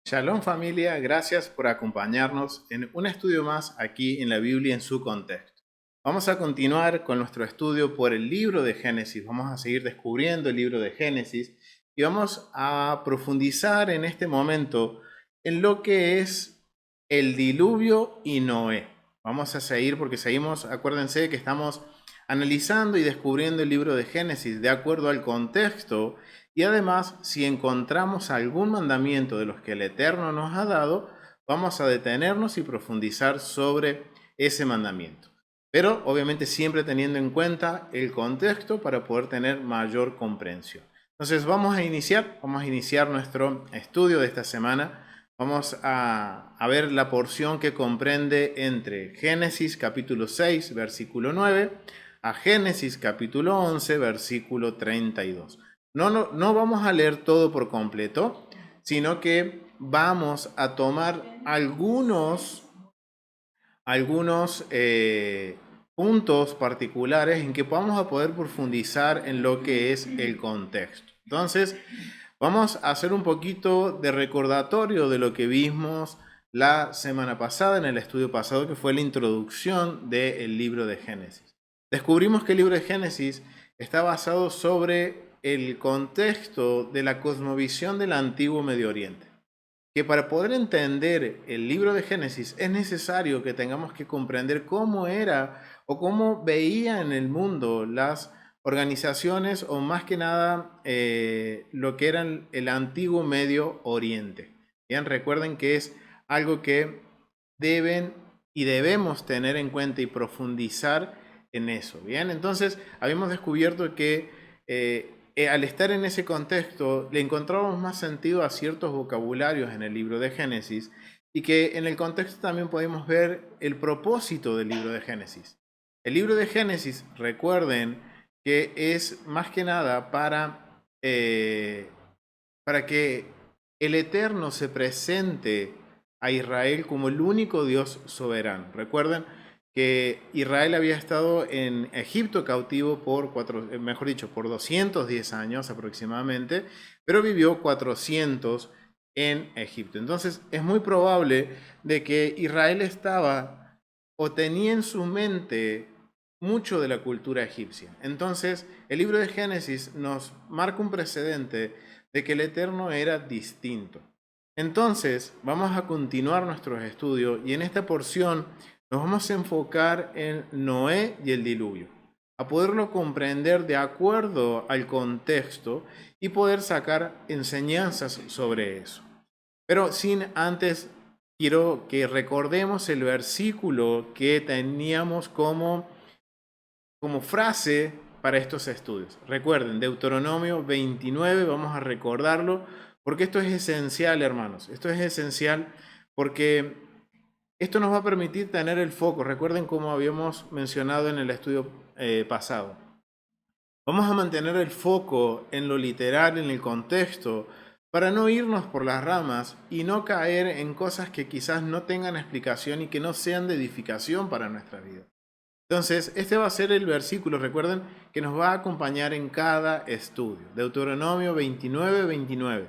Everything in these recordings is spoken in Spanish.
Shalom familia, gracias por acompañarnos en un estudio más aquí en la Biblia en su contexto. Vamos a continuar con nuestro estudio por el libro de Génesis. Vamos a seguir descubriendo el libro de Génesis y vamos a profundizar en este momento en lo que es el diluvio y Noé. Vamos a seguir porque seguimos, acuérdense que estamos analizando y descubriendo el libro de Génesis de acuerdo al contexto. Y además, si encontramos algún mandamiento de los que el Eterno nos ha dado, vamos a detenernos y profundizar sobre ese mandamiento. Pero obviamente siempre teniendo en cuenta el contexto para poder tener mayor comprensión. Entonces vamos a iniciar nuestro estudio de esta semana. Vamos a ver la porción que comprende entre Génesis capítulo 6, versículo 9, a Génesis capítulo 11, versículo 32. No vamos a leer todo por completo, sino que vamos a tomar algunos puntos particulares en que vamos a poder profundizar en lo que es el contexto. Entonces, vamos a hacer un poquito de recordatorio de lo que vimos la semana pasada, en el estudio pasado, que fue la introducción del libro de Génesis. Descubrimos que el libro de Génesis está basado sobre el contexto de la cosmovisión del antiguo Medio Oriente. Que para poder entender el libro de Génesis es necesario que tengamos que comprender cómo era o cómo veían el mundo las organizaciones o más que nada lo que eran el antiguo Medio Oriente. Bien, recuerden que es algo que deben y debemos tener en cuenta y profundizar en eso. Bien, entonces habíamos descubierto que al estar en ese contexto le encontramos más sentido a ciertos vocabularios en el libro de Génesis y que en el contexto también podemos ver el propósito del libro de Génesis. El libro de Génesis, recuerden que es más que nada para que el Eterno se presente a Israel como el único Dios soberano. Recuerden que Israel había estado en Egipto cautivo por 210 años aproximadamente, pero vivió 400 en Egipto. Entonces es muy probable de que Israel estaba o tenía en su mente mucho de la cultura egipcia. Entonces el libro de Génesis nos marca un precedente de que el Eterno era distinto. Entonces vamos a continuar nuestros estudios y en esta porción nos vamos a enfocar en Noé y el diluvio, a poderlo comprender de acuerdo al contexto y poder sacar enseñanzas sobre eso. Pero sin antes, quiero que recordemos el versículo que teníamos como frase para estos estudios. Recuerden, Deuteronomio 29, vamos a recordarlo, porque esto es esencial, hermanos. Esto es esencial porque esto nos va a permitir tener el foco. Recuerden como habíamos mencionado en el estudio pasado. Vamos a mantener el foco en lo literal, en el contexto, para no irnos por las ramas y no caer en cosas que quizás no tengan explicación y que no sean de edificación para nuestra vida. Entonces, este va a ser el versículo, recuerden, que nos va a acompañar en cada estudio. Deuteronomio 29, 29.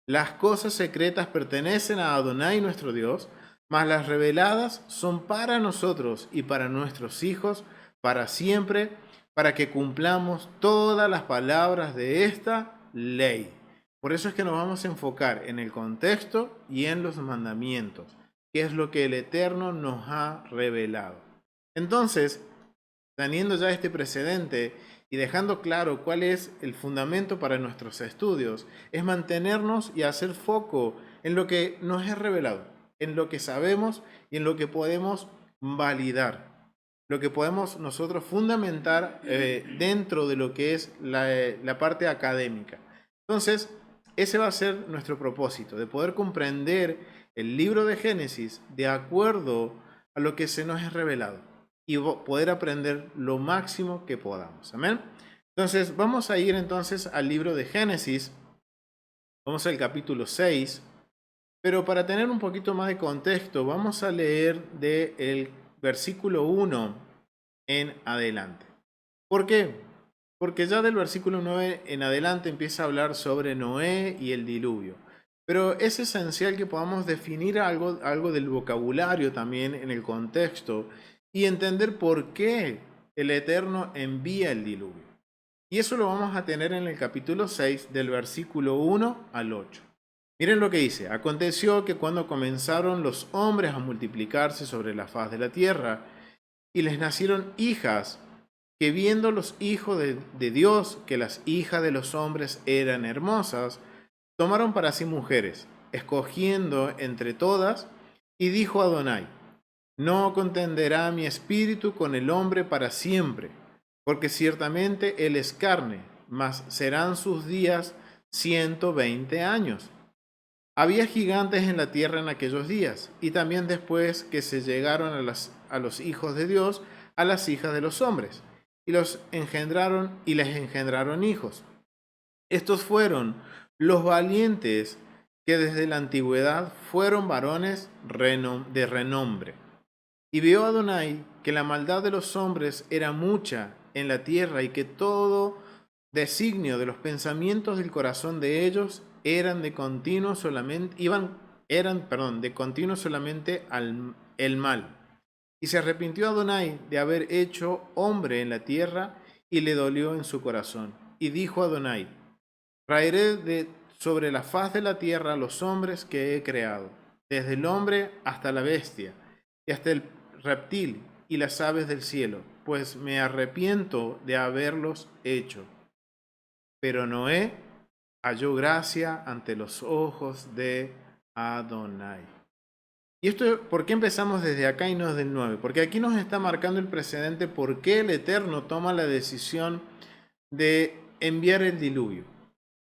Las cosas secretas pertenecen a Adonai nuestro Dios, mas las reveladas son para nosotros y para nuestros hijos, para siempre, para que cumplamos todas las palabras de esta ley. Por eso es que nos vamos a enfocar en el contexto y en los mandamientos, que es lo que el Eterno nos ha revelado. Entonces, teniendo ya este precedente y dejando claro cuál es el fundamento para nuestros estudios, es mantenernos y hacer foco en lo que nos es revelado, en lo que sabemos y en lo que podemos validar, lo que podemos nosotros fundamentar dentro de lo que es la parte académica. Entonces, ese va a ser nuestro propósito, de poder comprender el libro de Génesis de acuerdo a lo que se nos es revelado y poder aprender lo máximo que podamos. Amén. Entonces, vamos a ir entonces al libro de Génesis. Vamos al capítulo 6. Pero para tener un poquito más de contexto, vamos a leer del versículo 1 en adelante. ¿Por qué? Porque ya del versículo 9 en adelante empieza a hablar sobre Noé y el diluvio. Pero es esencial que podamos definir algo del vocabulario también en el contexto y entender por qué el Eterno envía el diluvio. Y eso lo vamos a tener en el capítulo 6 del versículo 1 al 8. Miren lo que dice. Aconteció que cuando comenzaron los hombres a multiplicarse sobre la faz de la tierra y les nacieron hijas, que viendo los hijos de Dios que las hijas de los hombres eran hermosas, tomaron para sí mujeres, escogiendo entre todas, y dijo Adonai: no contenderá mi espíritu con el hombre para siempre, porque ciertamente él es carne, mas serán sus días 120 años. Había gigantes en la tierra en aquellos días, y también después que se llegaron a los hijos de Dios, a las hijas de los hombres, y los engendraron y les engendraron hijos. Estos fueron los valientes que desde la antigüedad fueron varones de renombre. Y vio Adonai que la maldad de los hombres era mucha en la tierra y que todo designio de los pensamientos del corazón de ellos eran de continuo solamente el mal. Y se arrepintió Adonai de haber hecho hombre en la tierra y le dolió en su corazón. Y dijo Adonai: traeré de sobre la faz de la tierra a los hombres que he creado, desde el hombre hasta la bestia, y hasta el reptil y las aves del cielo, pues me arrepiento de haberlos hecho. Pero Noé halló gracia ante los ojos de Adonai. ¿Y esto por qué empezamos desde acá y no desde el 9? Porque aquí nos está marcando el precedente por qué el Eterno toma la decisión de enviar el diluvio.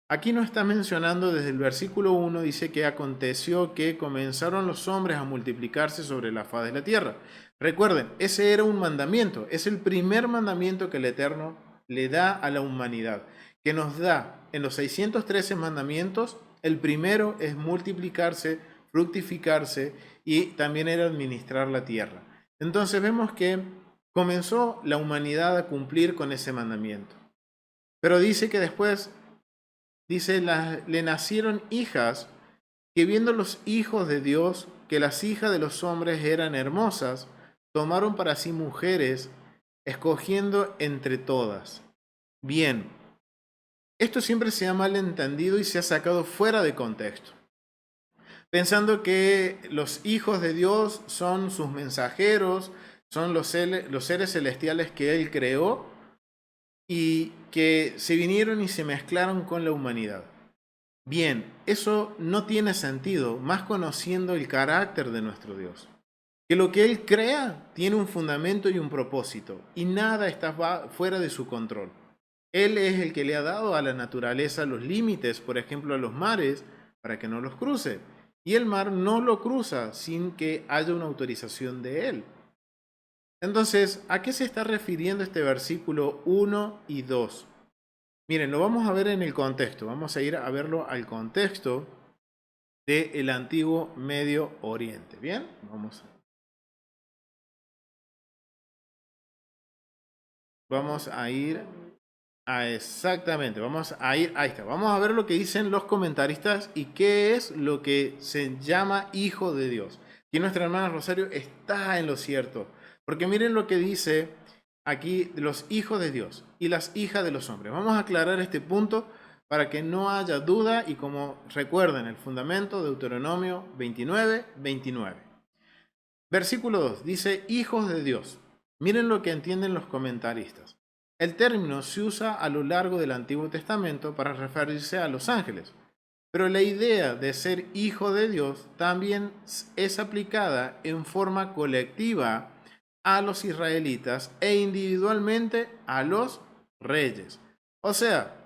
Aquí nos está mencionando desde el versículo 1, dice que aconteció que comenzaron los hombres a multiplicarse sobre la faz de la tierra. Recuerden, ese era un mandamiento, es el primer mandamiento que el Eterno le da a la humanidad, que nos da en los 613 mandamientos. El primero es multiplicarse, fructificarse y también era administrar la tierra. Entonces vemos que comenzó la humanidad a cumplir con ese mandamiento. Pero dice que después, le nacieron hijas, que viendo los hijos de Dios que las hijas de los hombres eran hermosas, tomaron para sí mujeres, escogiendo entre todas. Bien, esto siempre se ha malentendido y se ha sacado fuera de contexto, pensando que los hijos de Dios son sus mensajeros, son los seres celestiales que Él creó y que se vinieron y se mezclaron con la humanidad. Bien, eso no tiene sentido, más conociendo el carácter de nuestro Dios. Que lo que Él crea tiene un fundamento y un propósito, y nada está fuera de su control. Él es el que le ha dado a la naturaleza los límites, por ejemplo a los mares, para que no los cruce. Y el mar no lo cruza sin que haya una autorización de Él. Entonces, ¿a qué se está refiriendo este versículo 1 y 2? Miren, lo vamos a ver en el contexto. Vamos a ir a verlo al contexto del antiguo Medio Oriente. ¿Bien? Vamos a ir exactamente. Vamos a ir, ahí está. Vamos a ver lo que dicen los comentaristas y qué es lo que se llama hijo de Dios. Y nuestra hermana Rosario está en lo cierto. Porque miren lo que dice aquí los hijos de Dios y las hijas de los hombres. Vamos a aclarar este punto para que no haya duda y como recuerden el fundamento de Deuteronomio 29. Versículo 2 dice hijos de Dios. Miren lo que entienden los comentaristas. El término se usa a lo largo del Antiguo Testamento para referirse a los ángeles, pero la idea de ser hijo de Dios también es aplicada en forma colectiva a los israelitas e individualmente a los reyes. O sea,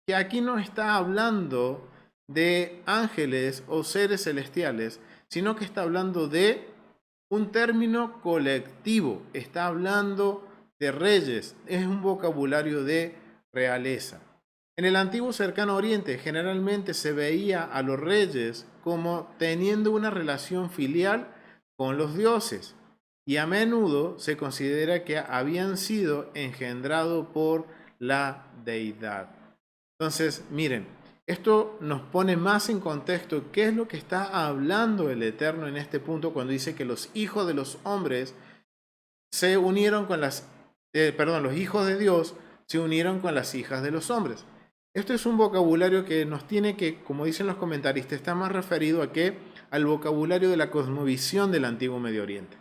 que aquí no está hablando de ángeles o seres celestiales, sino que está hablando de un término colectivo, está hablando de reyes, es un vocabulario de realeza. En el antiguo cercano oriente generalmente se veía a los reyes como teniendo una relación filial con los dioses. y a menudo se considera que habían sido engendrados por la deidad. Entonces, miren, esto nos pone más en contexto qué es lo que está hablando el Eterno en este punto cuando dice que los hijos de los hombres se unieron con los hijos de Dios se unieron con las hijas de los hombres. Esto es un vocabulario que nos tiene que, como dicen los comentaristas, está más referido a qué, al vocabulario de la cosmovisión del antiguo Medio Oriente.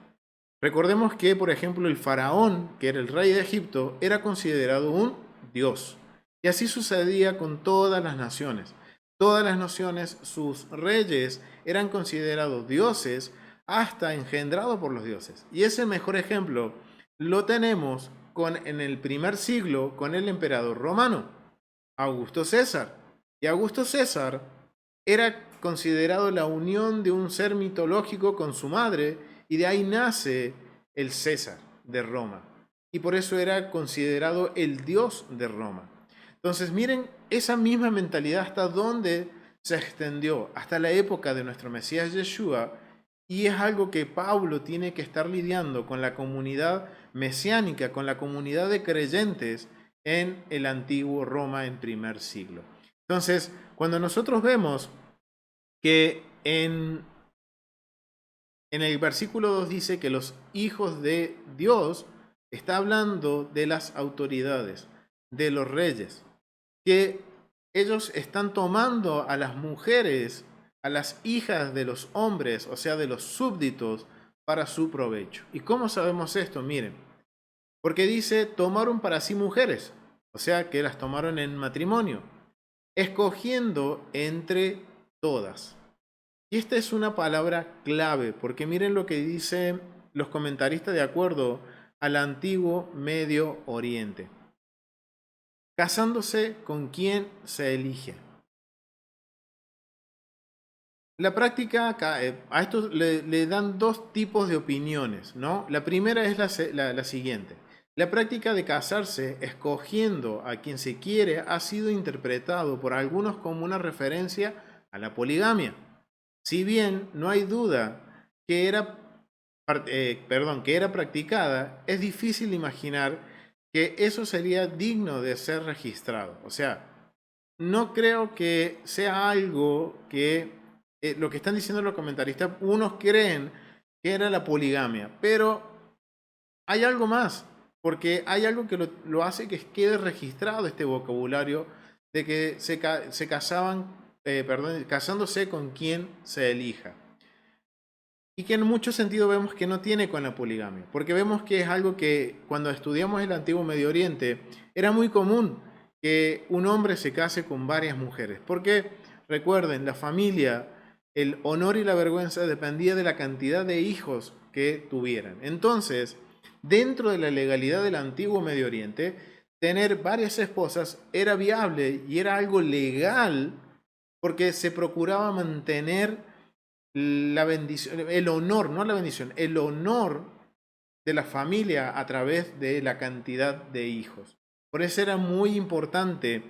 Recordemos que, por ejemplo, el faraón, que era el rey de Egipto, era considerado un dios. Y así sucedía con todas las naciones. Todas las naciones, sus reyes eran considerados dioses hasta engendrados por los dioses. Y ese mejor ejemplo lo tenemos en el primer siglo con el emperador romano, Augusto César. Y Augusto César era considerado la unión de un ser mitológico con su madre, y de ahí nace el César de Roma. Y por eso era considerado el dios de Roma. Entonces miren esa misma mentalidad hasta dónde se extendió, hasta la época de nuestro Mesías Yeshua, y es algo que Pablo tiene que estar lidiando con la comunidad mesiánica, con la comunidad de creyentes en el antiguo Roma en primer siglo. Entonces, cuando nosotros vemos que en el versículo 2 dice que los hijos de Dios, está hablando de las autoridades, de los reyes, que ellos están tomando a las mujeres, a las hijas de los hombres, o sea, de los súbditos, para su provecho. ¿Y cómo sabemos esto? Miren, porque dice, tomaron para sí mujeres, o sea, que las tomaron en matrimonio, escogiendo entre todas. Y esta es una palabra clave, porque miren lo que dicen los comentaristas de acuerdo al antiguo Medio Oriente. Casándose con quien se elige. La práctica, a esto le dan dos tipos de opiniones, ¿no? La primera es la siguiente. La práctica de casarse escogiendo a quien se quiere ha sido interpretado por algunos como una referencia a la poligamia. Si bien no hay duda que que era practicada, es difícil imaginar que eso sería digno de ser registrado. O sea, no creo que sea algo que lo que están diciendo los comentaristas, unos creen que era la poligamia, pero hay algo más, porque hay algo que lo hace que quede registrado este vocabulario de que se casaban, casándose con quien se elija. Y que en mucho sentido vemos que no tiene con la poligamia, porque vemos que es algo que cuando estudiamos el antiguo Medio Oriente era muy común que un hombre se case con varias mujeres, porque recuerden, la familia, el honor y la vergüenza dependía de la cantidad de hijos que tuvieran. Entonces, dentro de la legalidad del antiguo Medio Oriente, tener varias esposas era viable y era algo legal porque se procuraba mantener la bendición, el honor, no la bendición, el honor de la familia a través de la cantidad de hijos. Por eso era muy importante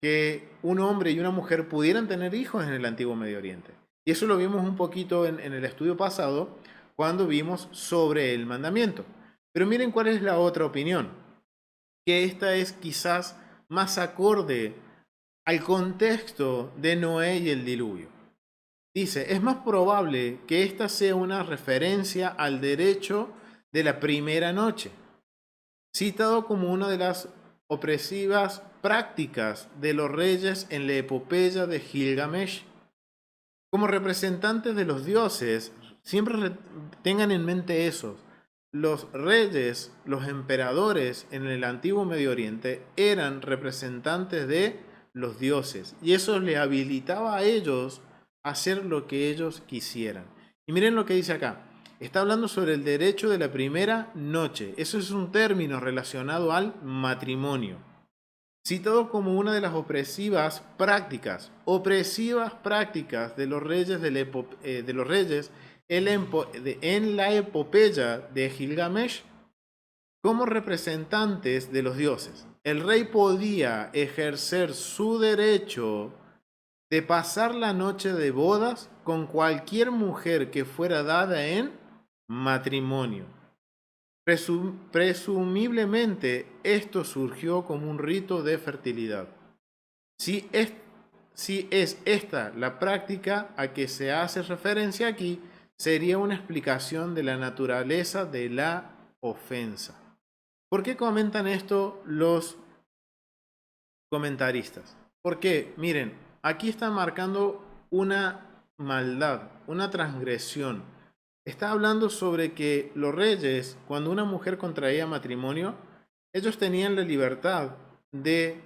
que un hombre y una mujer pudieran tener hijos en el antiguo Medio Oriente. Y eso lo vimos un poquito en el estudio pasado cuando vimos sobre el mandamiento. Pero miren cuál es la otra opinión, que esta es quizás más acorde al contexto de Noé y el diluvio. Dice, es más probable que esta sea una referencia al derecho de la primera noche, citado como una de las opresivas prácticas de los reyes en la epopeya de Gilgamesh. Como representantes de los dioses, siempre tengan en mente eso. Los reyes, los emperadores en el antiguo Medio Oriente eran representantes de los dioses y eso le habilitaba a ellos hacer lo que ellos quisieran. Y miren lo que dice acá. Está hablando sobre el derecho de la primera noche. Eso es un término relacionado al matrimonio. Citado como una de las opresivas prácticas de los reyes, en la epopeya de Gilgamesh como representantes de los dioses. El rey podía ejercer su derecho de pasar la noche de bodas con cualquier mujer que fuera dada en matrimonio. Presumiblemente esto surgió como un rito de fertilidad. Si es, si es esta la práctica a que se hace referencia aquí, sería una explicación de la naturaleza de la ofensa. ¿Por qué comentan esto los comentaristas? Porque, miren, aquí están marcando una maldad, una transgresión. Está hablando sobre que los reyes, cuando una mujer contraía matrimonio, ellos tenían la libertad de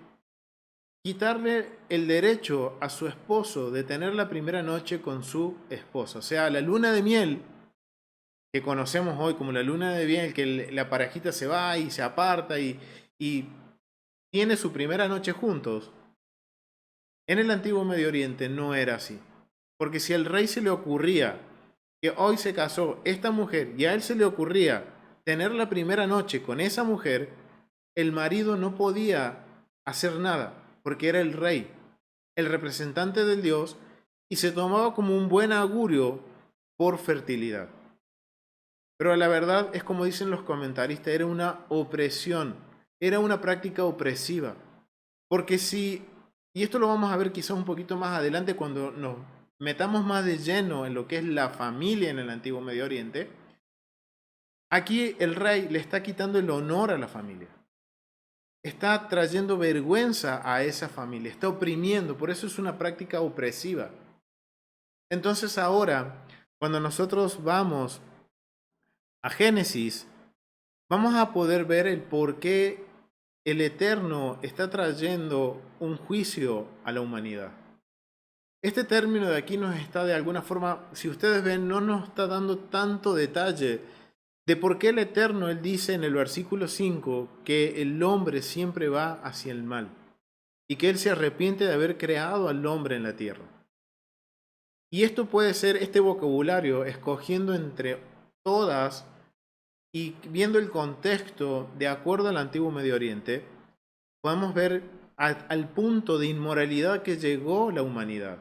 quitarle el derecho a su esposo de tener la primera noche con su esposa. O sea, la luna de miel, que conocemos hoy como la luna de miel, que la parejita se va y se aparta y tiene su primera noche juntos. En el antiguo Medio Oriente no era así. Porque si al rey se le ocurría que hoy se casó esta mujer y a él se le ocurría tener la primera noche con esa mujer, el marido no podía hacer nada, porque era el rey, el representante del Dios, y se tomaba como un buen augurio por fertilidad. Pero la verdad es como dicen los comentaristas, era una opresión, era una práctica opresiva. Porque si, y esto lo vamos a ver quizás un poquito más adelante cuando nos metamos más de lleno en lo que es la familia en el antiguo Medio Oriente, aquí el rey le está quitando el honor a la familia. Está trayendo vergüenza a esa familia, está oprimiendo, por eso es una práctica opresiva. Entonces ahora, cuando nosotros vamos a Génesis, vamos a poder ver el por qué el Eterno está trayendo un juicio a la humanidad. Este término de aquí nos está de alguna forma, si ustedes ven, no nos está dando tanto detalle de por qué el Eterno, Él dice en el versículo 5 que el hombre siempre va hacia el mal y que Él se arrepiente de haber creado al hombre en la tierra. Y esto puede ser este vocabulario escogiendo entre todas y viendo el contexto de acuerdo al antiguo Medio Oriente, podemos ver al punto de inmoralidad que llegó la humanidad.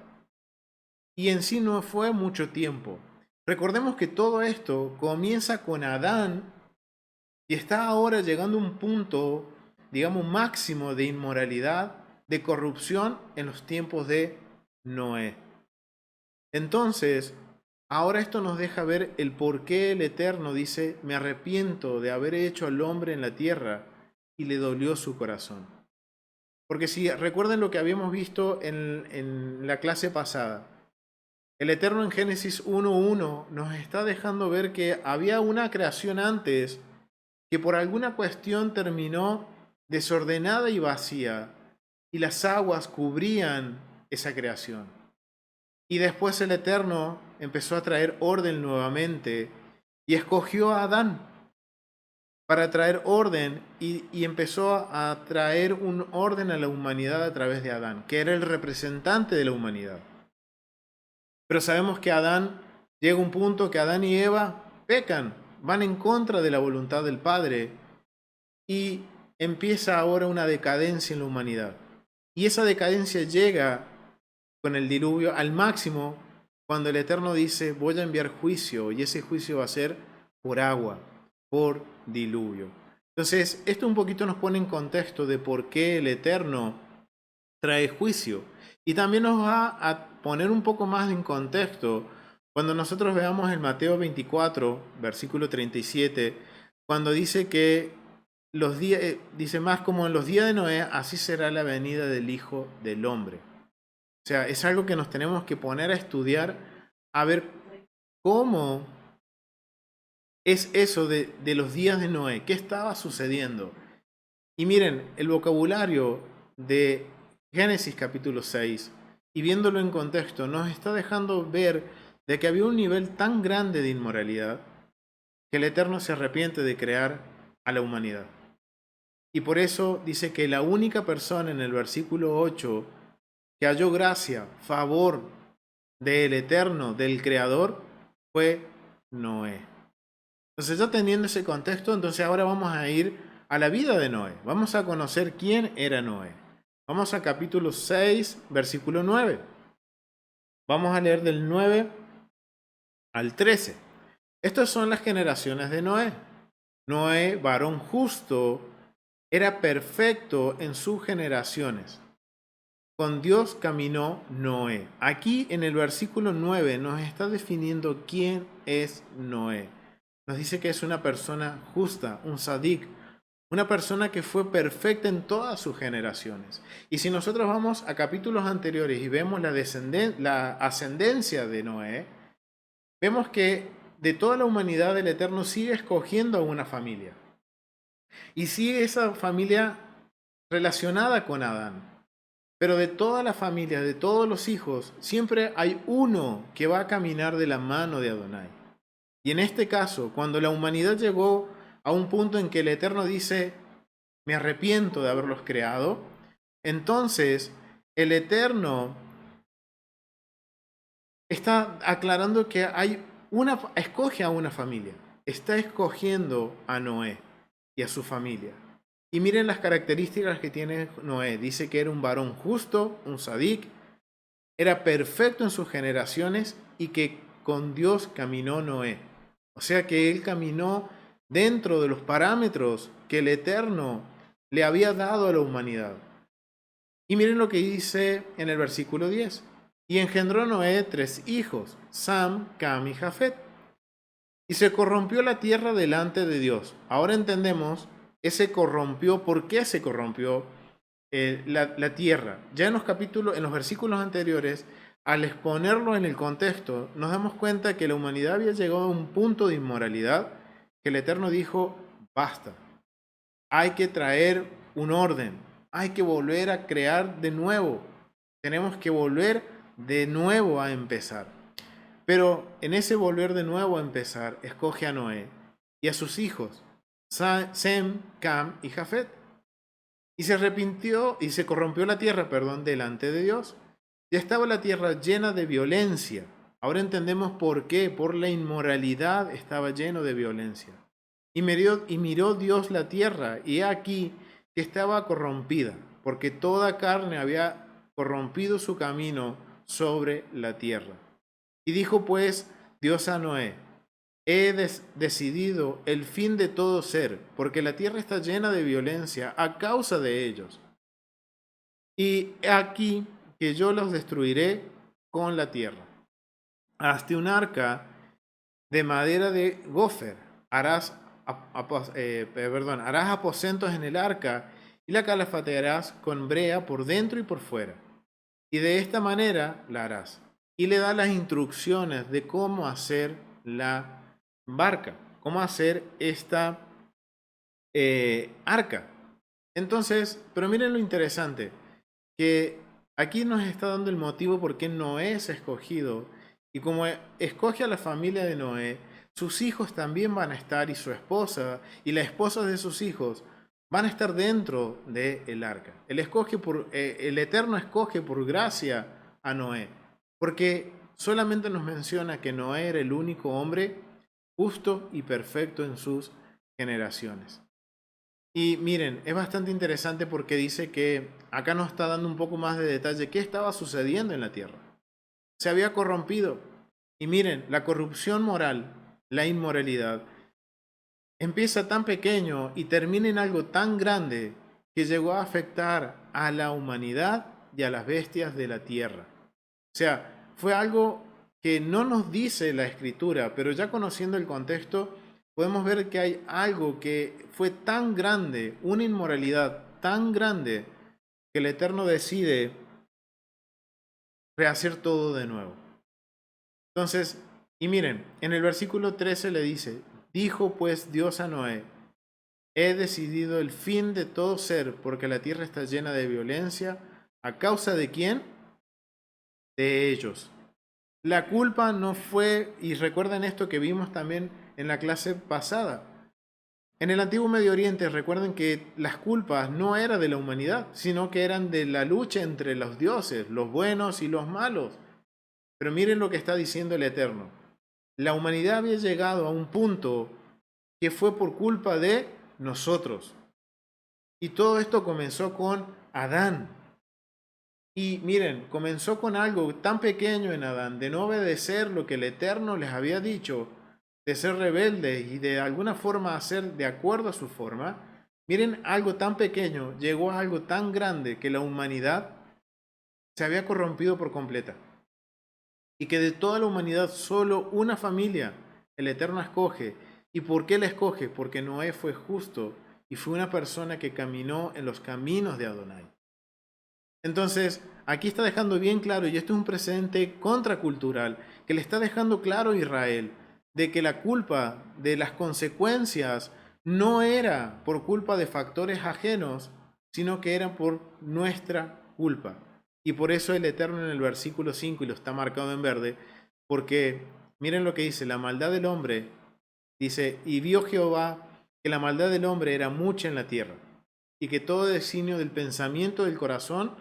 Y en sí no fue mucho tiempo. Recordemos que todo esto comienza con Adán y está ahora llegando a un punto, digamos, máximo de inmoralidad, de corrupción en los tiempos de Noé. Entonces, ahora esto nos deja ver el por qué el Eterno dice, me arrepiento de haber hecho al hombre en la tierra y le dolió su corazón. Porque si recuerden lo que habíamos visto en la clase pasada, el Eterno en Génesis 1.1 nos está dejando ver que había una creación antes que por alguna cuestión terminó desordenada y vacía, y las aguas cubrían esa creación. Y después el Eterno empezó a traer orden nuevamente y escogió a Adán para traer orden y empezó a traer un orden a la humanidad a través de Adán, que era el representante de la humanidad. Pero sabemos que Adán llega un punto que Adán y Eva pecan, van en contra de la voluntad del Padre y empieza ahora una decadencia en la humanidad. Y esa decadencia llega con el diluvio al máximo cuando el Eterno dice voy a enviar juicio y ese juicio va a ser por agua, por diluvio. Entonces, esto un poquito nos pone en contexto de por qué el Eterno trae juicio. Y también nos va a poner un poco más en contexto cuando nosotros veamos en Mateo 24, versículo 37, cuando dice que los días, dice más como en los días de Noé, así será la venida del Hijo del Hombre. O sea, es algo que nos tenemos que poner a estudiar, a ver cómo es eso de los días de Noé, qué estaba sucediendo. Y miren, el vocabulario de Génesis capítulo 6, y viéndolo en contexto, nos está dejando ver de que había un nivel tan grande de inmoralidad que el Eterno se arrepiente de crear a la humanidad. Y por eso dice que la única persona en el versículo 8 que halló gracia, favor del Eterno, del Creador, fue Noé. Entonces, ya teniendo ese contexto, entonces ahora vamos a ir a la vida de Noé. Vamos a conocer quién era Noé. Vamos a capítulo 6, versículo 9. Vamos a leer del 9 al 13. Estas son las generaciones de Noé. Noé, varón justo, era perfecto en sus generaciones. Con Dios caminó Noé. Aquí en el versículo 9 nos está definiendo quién es Noé. Nos dice que es una persona justa, un sadik, una persona que fue perfecta en todas sus generaciones. Y si nosotros vamos a capítulos anteriores y vemos la ascendencia de Noé, vemos que de toda la humanidad el Eterno sigue escogiendo a una familia. Y sigue esa familia relacionada con Adán. Pero de toda la familia, de todos los hijos, siempre hay uno que va a caminar de la mano de Adonai. Y en este caso, cuando la humanidad llegó a un punto en que el Eterno dice, me arrepiento de haberlos creado, entonces el Eterno está aclarando que escoge a una familia, está escogiendo a Noé y a su familia. Y miren las características que tiene Noé. Dice que era un varón justo, un sadik, era perfecto en sus generaciones y que con Dios caminó Noé. O sea que él caminó dentro de los parámetros que el Eterno le había dado a la humanidad. Y miren lo que dice en el versículo 10. Y engendró Noé 3 hijos, Sam, Cam y Jafet. Y se corrompió la tierra delante de Dios. Ahora entendemos, ese corrompió, ¿por qué se corrompió la tierra? Ya en en los versículos anteriores, al exponerlo en el contexto, nos damos cuenta que la humanidad había llegado a un punto de inmoralidad que el Eterno dijo, basta, hay que traer un orden, hay que volver a crear de nuevo, tenemos que volver de nuevo a empezar. Pero en ese volver de nuevo a empezar, escoge a Noé y a sus hijos, Sem, Cam y Jafet. Y se arrepintió y se corrompió la tierra, delante de Dios. Ya estaba la tierra llena de violencia. Ahora entendemos por qué. Por la inmoralidad estaba lleno de violencia. Y miró Dios la tierra, y he aquí que estaba corrompida, porque toda carne había corrompido su camino sobre la tierra. Y dijo pues Dios a Noé, he decidido el fin de todo ser, porque la tierra está llena de violencia a causa de ellos. Y he aquí que yo los destruiré con la tierra. Hazte un arca de madera de gofer, harás aposentos en el arca y la calafatearás con brea por dentro y por fuera. Y de esta manera la harás. Y le da las instrucciones de cómo hacer la barca, cómo hacer esta arca. Entonces, pero miren lo interesante, que aquí nos está dando el motivo por qué Noé es escogido. Y como escoge a la familia de Noé, sus hijos también van a estar, y su esposa, y la esposa de sus hijos, van a estar dentro del arca. El Eterno escoge por gracia a Noé, porque solamente nos menciona que Noé era el único hombre justo y perfecto en sus generaciones. Y miren, es bastante interesante porque dice que acá nos está dando un poco más de detalle qué estaba sucediendo en la tierra. Se había corrompido. Y miren, la corrupción moral, la inmoralidad, empieza tan pequeño y termina en algo tan grande que llegó a afectar a la humanidad y a las bestias de la tierra. O sea, fue algo que no nos dice la escritura, pero ya conociendo el contexto, podemos ver que hay algo que fue tan grande, una inmoralidad tan grande, que el Eterno decide rehacer todo de nuevo. Entonces, y miren, en el versículo 13 le dice, dijo pues Dios a Noé, he decidido el fin de todo ser, porque la tierra está llena de violencia. ¿A causa de quién? De ellos. La culpa no fue, y recuerden esto que vimos también en la clase pasada. En el antiguo Medio Oriente, recuerden que las culpas no eran de la humanidad, sino que eran de la lucha entre los dioses, los buenos y los malos. Pero miren lo que está diciendo el Eterno. La humanidad había llegado a un punto que fue por culpa de nosotros. Y todo esto comenzó con Adán. Y miren, comenzó con algo tan pequeño en Adán, de no obedecer lo que el Eterno les había dicho, de ser rebeldes y de alguna forma hacer de acuerdo a su forma, miren, algo tan pequeño llegó a algo tan grande que la humanidad se había corrompido por completa. Y que de toda la humanidad solo una familia el Eterno escoge. ¿Y por qué la escoge? Porque Noé fue justo y fue una persona que caminó en los caminos de Adonai. Entonces, aquí está dejando bien claro, y esto es un precedente contracultural, que le está dejando claro a Israel de que la culpa de las consecuencias no era por culpa de factores ajenos, sino que eran por nuestra culpa. Y por eso el Eterno en el versículo 5, y lo está marcado en verde, porque miren lo que dice, la maldad del hombre, dice, y vio Jehová que la maldad del hombre era mucha en la tierra, y que todo designio del pensamiento del corazón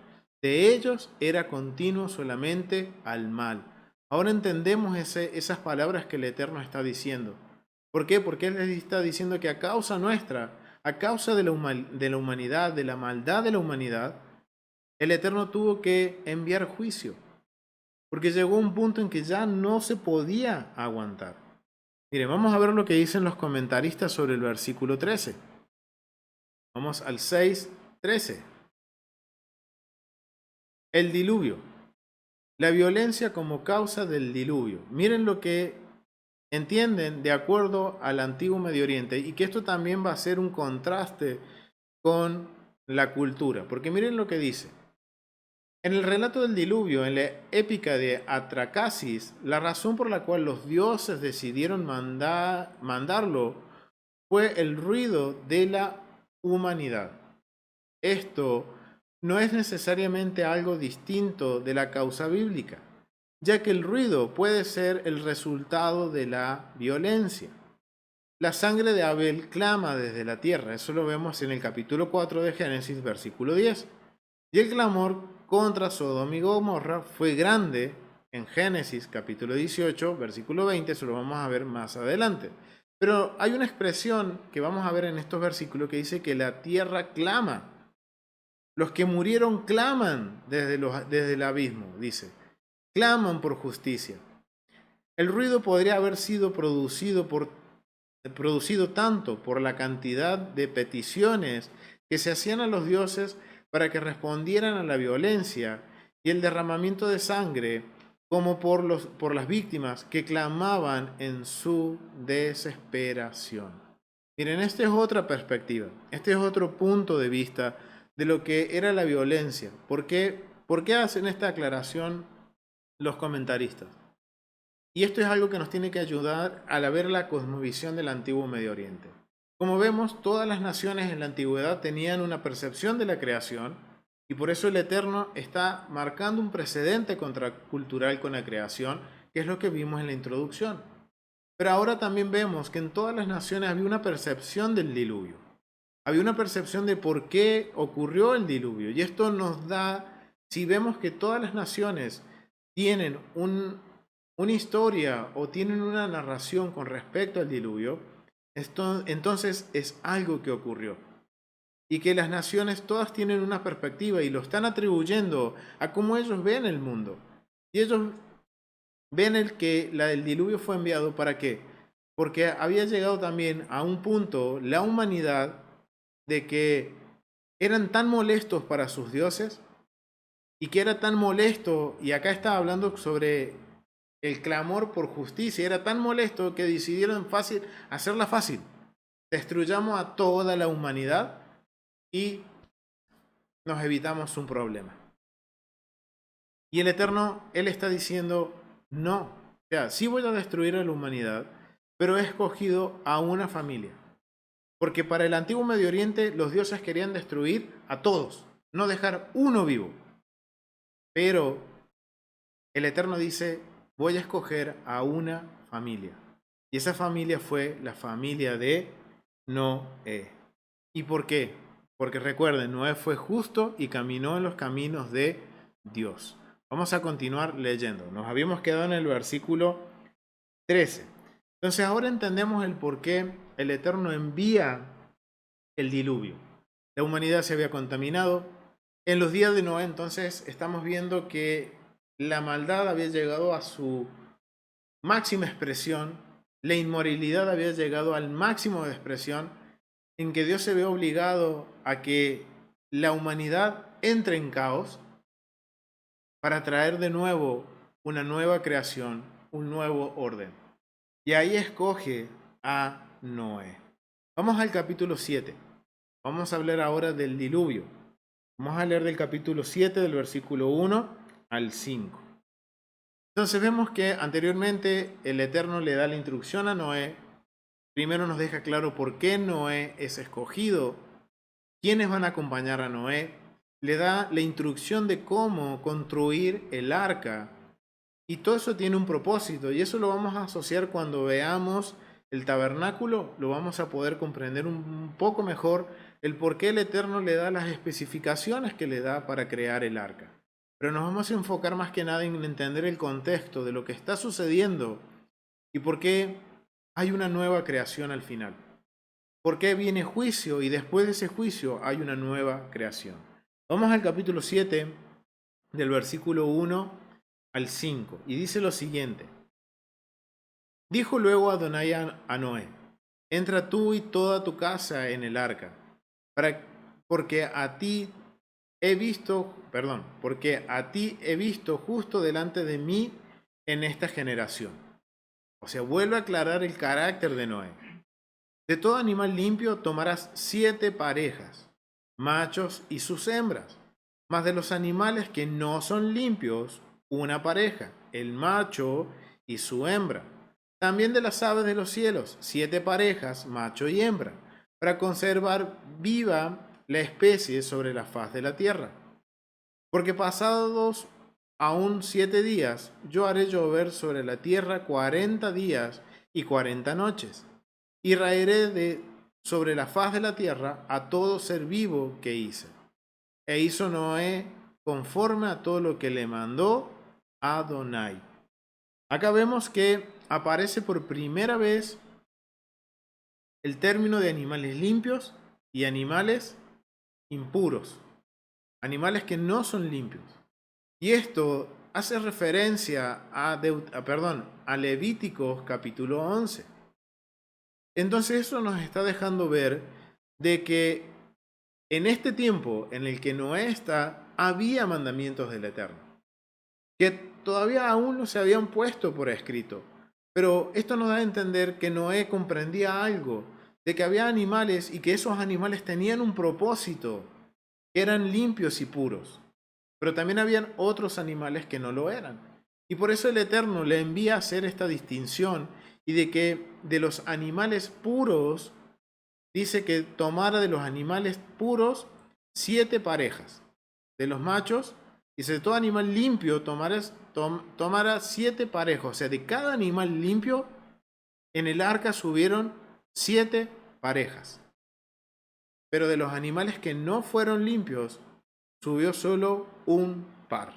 de ellos era continuo solamente al mal. Ahora entendemos esas palabras que el Eterno está diciendo. ¿Por qué? Porque Él les está diciendo que a causa nuestra, a causa de la humanidad, de la maldad de la humanidad, el Eterno tuvo que enviar juicio. Porque llegó un punto en que ya no se podía aguantar. Miren, vamos a ver lo que dicen los comentaristas sobre el versículo 13. Vamos al 6:13. El diluvio. La violencia como causa del diluvio. Miren lo que entienden de acuerdo al antiguo Medio Oriente, y que esto también va a ser un contraste con la cultura. Porque miren lo que dice. En el relato del diluvio, en la épica de Atracasis, la razón por la cual los dioses decidieron mandarlo fue el ruido de la humanidad. Esto no es necesariamente algo distinto de la causa bíblica, ya que el ruido puede ser el resultado de la violencia. La sangre de Abel clama desde la tierra, eso lo vemos en el capítulo 4 de Génesis, versículo 10. Y el clamor contra Sodoma y Gomorra fue grande en Génesis capítulo 18, versículo 20, eso lo vamos a ver más adelante. Pero hay una expresión que vamos a ver en estos versículos que dice que la tierra clama. Los que murieron claman desde el abismo, dice. Claman por justicia. El ruido podría haber sido producido tanto por la cantidad de peticiones que se hacían a los dioses para que respondieran a la violencia y el derramamiento de sangre, como por las víctimas que clamaban en su desesperación. Miren, esta es otra perspectiva, este es otro punto de vista de lo que era la violencia. ¿Por qué hacen esta aclaración los comentaristas? Y esto es algo que nos tiene que ayudar a ver la cosmovisión del antiguo Medio Oriente. Como vemos, todas las naciones en la antigüedad tenían una percepción de la creación, y por eso el Eterno está marcando un precedente contracultural con la creación, que es lo que vimos en la introducción. Pero ahora también vemos que en todas las naciones había una percepción del diluvio. Había una percepción de por qué ocurrió el diluvio. Y esto nos da, si vemos que todas las naciones tienen una historia o tienen una narración con respecto al diluvio, entonces es algo que ocurrió. Y que las naciones todas tienen una perspectiva y lo están atribuyendo a cómo ellos ven el mundo. Y ellos ven el diluvio fue enviado ¿para qué? Porque había llegado también a un punto la humanidad de que eran tan molestos para sus dioses, y que era tan molesto, y acá está hablando sobre el clamor por justicia, era tan molesto que decidieron hacerla fácil. Destruyamos a toda la humanidad y nos evitamos un problema. Y el Eterno, Él está diciendo, no, o sea, sí voy a destruir a la humanidad, pero he escogido a una familia. Porque para el antiguo Medio Oriente los dioses querían destruir a todos, no dejar uno vivo. Pero el Eterno dice, voy a escoger a una familia. Y esa familia fue la familia de Noé. ¿Y por qué? Porque recuerden, Noé fue justo y caminó en los caminos de Dios. Vamos a continuar leyendo. Nos habíamos quedado en el versículo 13. Entonces ahora entendemos el por qué el Eterno envía el diluvio. La humanidad se había contaminado. En los días de Noé, entonces, estamos viendo que la maldad había llegado a su máxima expresión la inmoralidad había llegado al máximo de expresión, en que Dios se ve obligado a que la humanidad entre en caos para traer de nuevo una nueva creación, un nuevo orden. Y ahí escoge a Noé. Vamos al capítulo 7. Vamos a hablar ahora del diluvio. Vamos a leer del capítulo 7, del versículo 1 al 5. Entonces vemos que anteriormente el Eterno le da la instrucción a Noé. Primero nos deja claro por qué Noé es escogido, quiénes van a acompañar a Noé. Le da la instrucción de cómo construir el arca. Y todo eso tiene un propósito, y eso lo vamos a asociar cuando veamos el tabernáculo, lo vamos a poder comprender un poco mejor el por qué el Eterno le da las especificaciones que le da para crear el arca. Pero nos vamos a enfocar más que nada en entender el contexto de lo que está sucediendo y por qué hay una nueva creación al final. ¿Por qué viene juicio y después de ese juicio hay una nueva creación? Vamos al capítulo 7, del versículo 1 al 5, y dice lo siguiente. Dijo luego Adonai a Noé: entra tú y toda tu casa en el arca, porque a ti he visto justo delante de mí en esta generación. O sea, vuelve a aclarar el carácter de Noé. De todo animal limpio tomarás 7 parejas, machos y sus hembras, mas de los animales que no son limpios, una pareja, el macho y su hembra. También de las aves de los cielos, 7 parejas, macho y hembra, para conservar viva la especie sobre la faz de la tierra. Porque pasados aún 7 días, yo haré llover sobre la tierra 40 días y 40 noches, y raeré sobre la faz de la tierra a todo ser vivo que hice. E hizo Noé conforme a todo lo que le mandó Adonai. Acá vemos que aparece por primera vez el término de animales limpios y animales impuros, animales que no son limpios. Y esto hace referencia a Levíticos capítulo 11. Entonces eso nos está dejando ver de que en este tiempo en el que Noé está, había mandamientos del Eterno, que todavía aún no se habían puesto por escrito. Pero esto nos da a entender que Noé comprendía algo, de que había animales y que esos animales tenían un propósito, que eran limpios y puros. Pero también habían otros animales que no lo eran. Y por eso el Eterno le envía a hacer esta distinción y de que de los animales puros, dice que tomara de los animales puros 7 parejas, de los machos, y de todo animal limpio tomara 7 parejos. O sea, de cada animal limpio en el arca subieron 7 parejas. Pero de los animales que no fueron limpios, subió solo un par.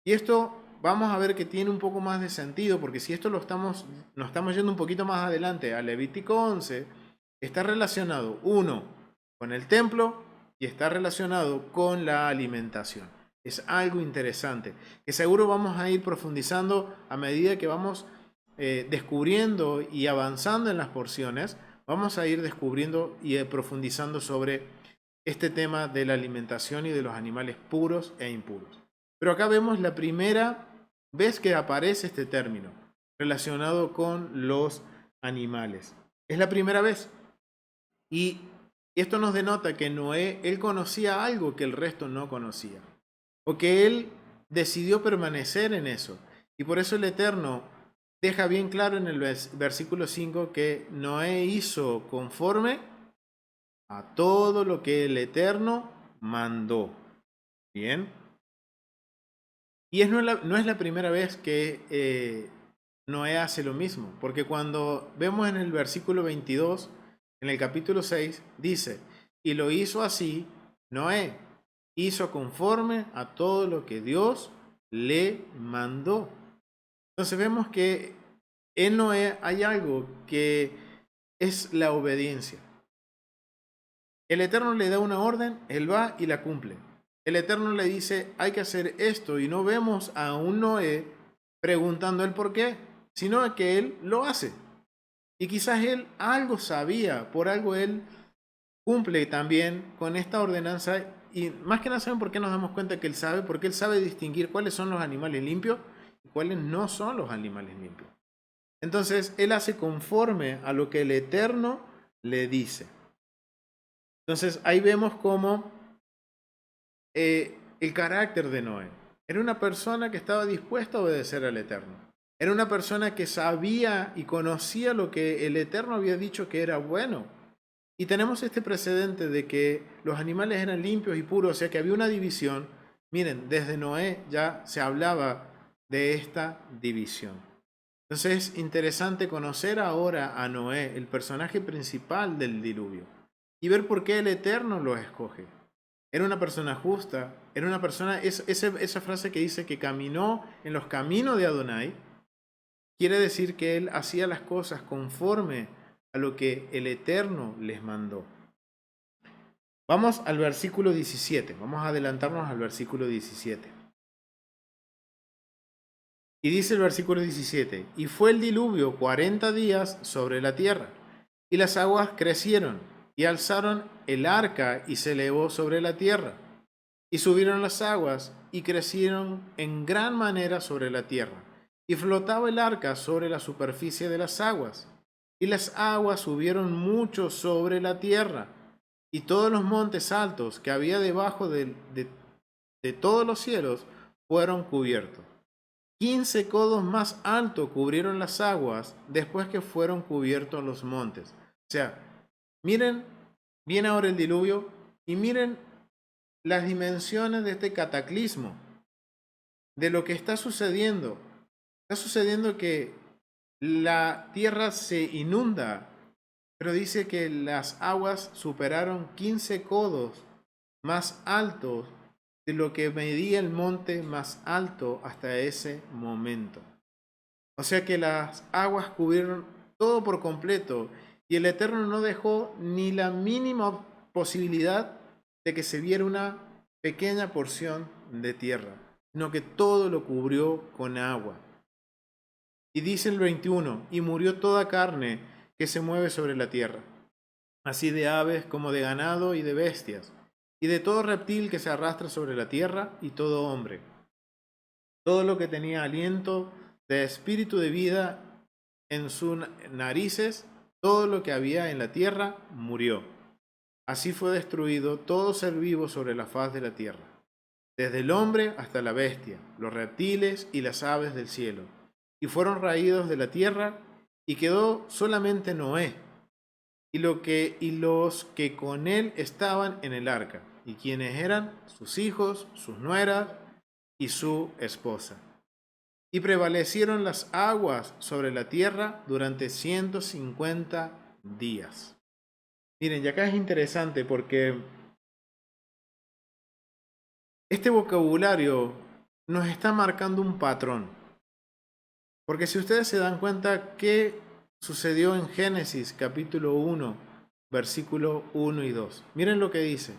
Y esto vamos a ver que tiene un poco más de sentido, porque si esto nos estamos yendo un poquito más adelante a Levítico 11, está relacionado, uno, con el templo y está relacionado con la alimentación. Es algo interesante, que seguro vamos a ir profundizando a medida que vamos descubriendo y avanzando en las porciones. Vamos a ir descubriendo y profundizando sobre este tema de la alimentación y de los animales puros e impuros. Pero acá vemos la primera vez que aparece este término relacionado con los animales. Es la primera vez. Y esto nos denota que Noé, él conocía algo que el resto no conocía. O que él decidió permanecer en eso. Y por eso el Eterno deja bien claro en el versículo 5 que Noé hizo conforme a todo lo que el Eterno mandó. Bien. Y no es la primera vez que Noé hace lo mismo. Porque cuando vemos en el versículo 22, en el capítulo 6, dice, y lo hizo así, Noé hizo conforme a todo lo que Dios le mandó. Entonces vemos que en Noé hay algo que es la obediencia. El Eterno le da una orden, él va y la cumple. El Eterno le dice, hay que hacer esto, y no vemos a un Noé preguntando el por qué, sino a que Él lo hace. Y quizás Él algo sabía, por algo Él cumple también con esta ordenanza. Y más que nada, ¿saben por qué nos damos cuenta que Él sabe? Porque Él sabe distinguir cuáles son los animales limpios y cuáles no son los animales limpios. Entonces, Él hace conforme a lo que el Eterno le dice. Entonces, ahí vemos cómo el carácter de Noé. Era una persona que estaba dispuesta a obedecer al Eterno. Era una persona que sabía y conocía lo que el Eterno había dicho que era bueno. Y tenemos este precedente de que los animales eran limpios y puros, o sea que había una división. Miren, desde Noé ya se hablaba de esta división. Entonces es interesante conocer ahora a Noé, el personaje principal del diluvio, y ver por qué el Eterno lo escoge. Era una persona justa, era una persona, esa frase que dice que caminó en los caminos de Adonai, quiere decir que él hacía las cosas conforme a lo que el Eterno les mandó. Vamos al versículo 17, vamos a adelantarnos al versículo 17. Y dice el versículo 17, y fue el diluvio 40 días sobre la tierra, y las aguas crecieron, y alzaron el arca, y se elevó sobre la tierra. Y subieron las aguas, y crecieron en gran manera sobre la tierra, y flotaba el arca sobre la superficie de las aguas. Y las aguas subieron mucho sobre la tierra, y todos los montes altos que había debajo de todos los cielos fueron cubiertos. 15 codos más alto cubrieron las aguas después que fueron cubiertos los montes. O sea, miren, viene ahora el diluvio y miren las dimensiones de este cataclismo, de lo que está sucediendo. Está sucediendo que la tierra se inunda, pero dice que las aguas superaron 15 codos más altos de lo que medía el monte más alto hasta ese momento. O sea que las aguas cubrieron todo por completo y el Eterno no dejó ni la mínima posibilidad de que se viera una pequeña porción de tierra, sino que todo lo cubrió con agua. Y dice el 21, y murió toda carne que se mueve sobre la tierra, así de aves como de ganado y de bestias, y de todo reptil que se arrastra sobre la tierra, y todo hombre. Todo lo que tenía aliento de espíritu de vida en sus narices, todo lo que había en la tierra murió. Así fue destruido todo ser vivo sobre la faz de la tierra, desde el hombre hasta la bestia, los reptiles y las aves del cielo, y fueron raídos de la tierra, y quedó solamente Noé, y los que con él estaban en el arca, y quienes eran sus hijos, sus nueras y su esposa. Y prevalecieron las aguas sobre la tierra durante 150 días. Miren, y acá es interesante porque este vocabulario nos está marcando un patrón. Porque si ustedes se dan cuenta, ¿qué sucedió en Génesis capítulo 1, versículo 1 y 2? Miren lo que dice.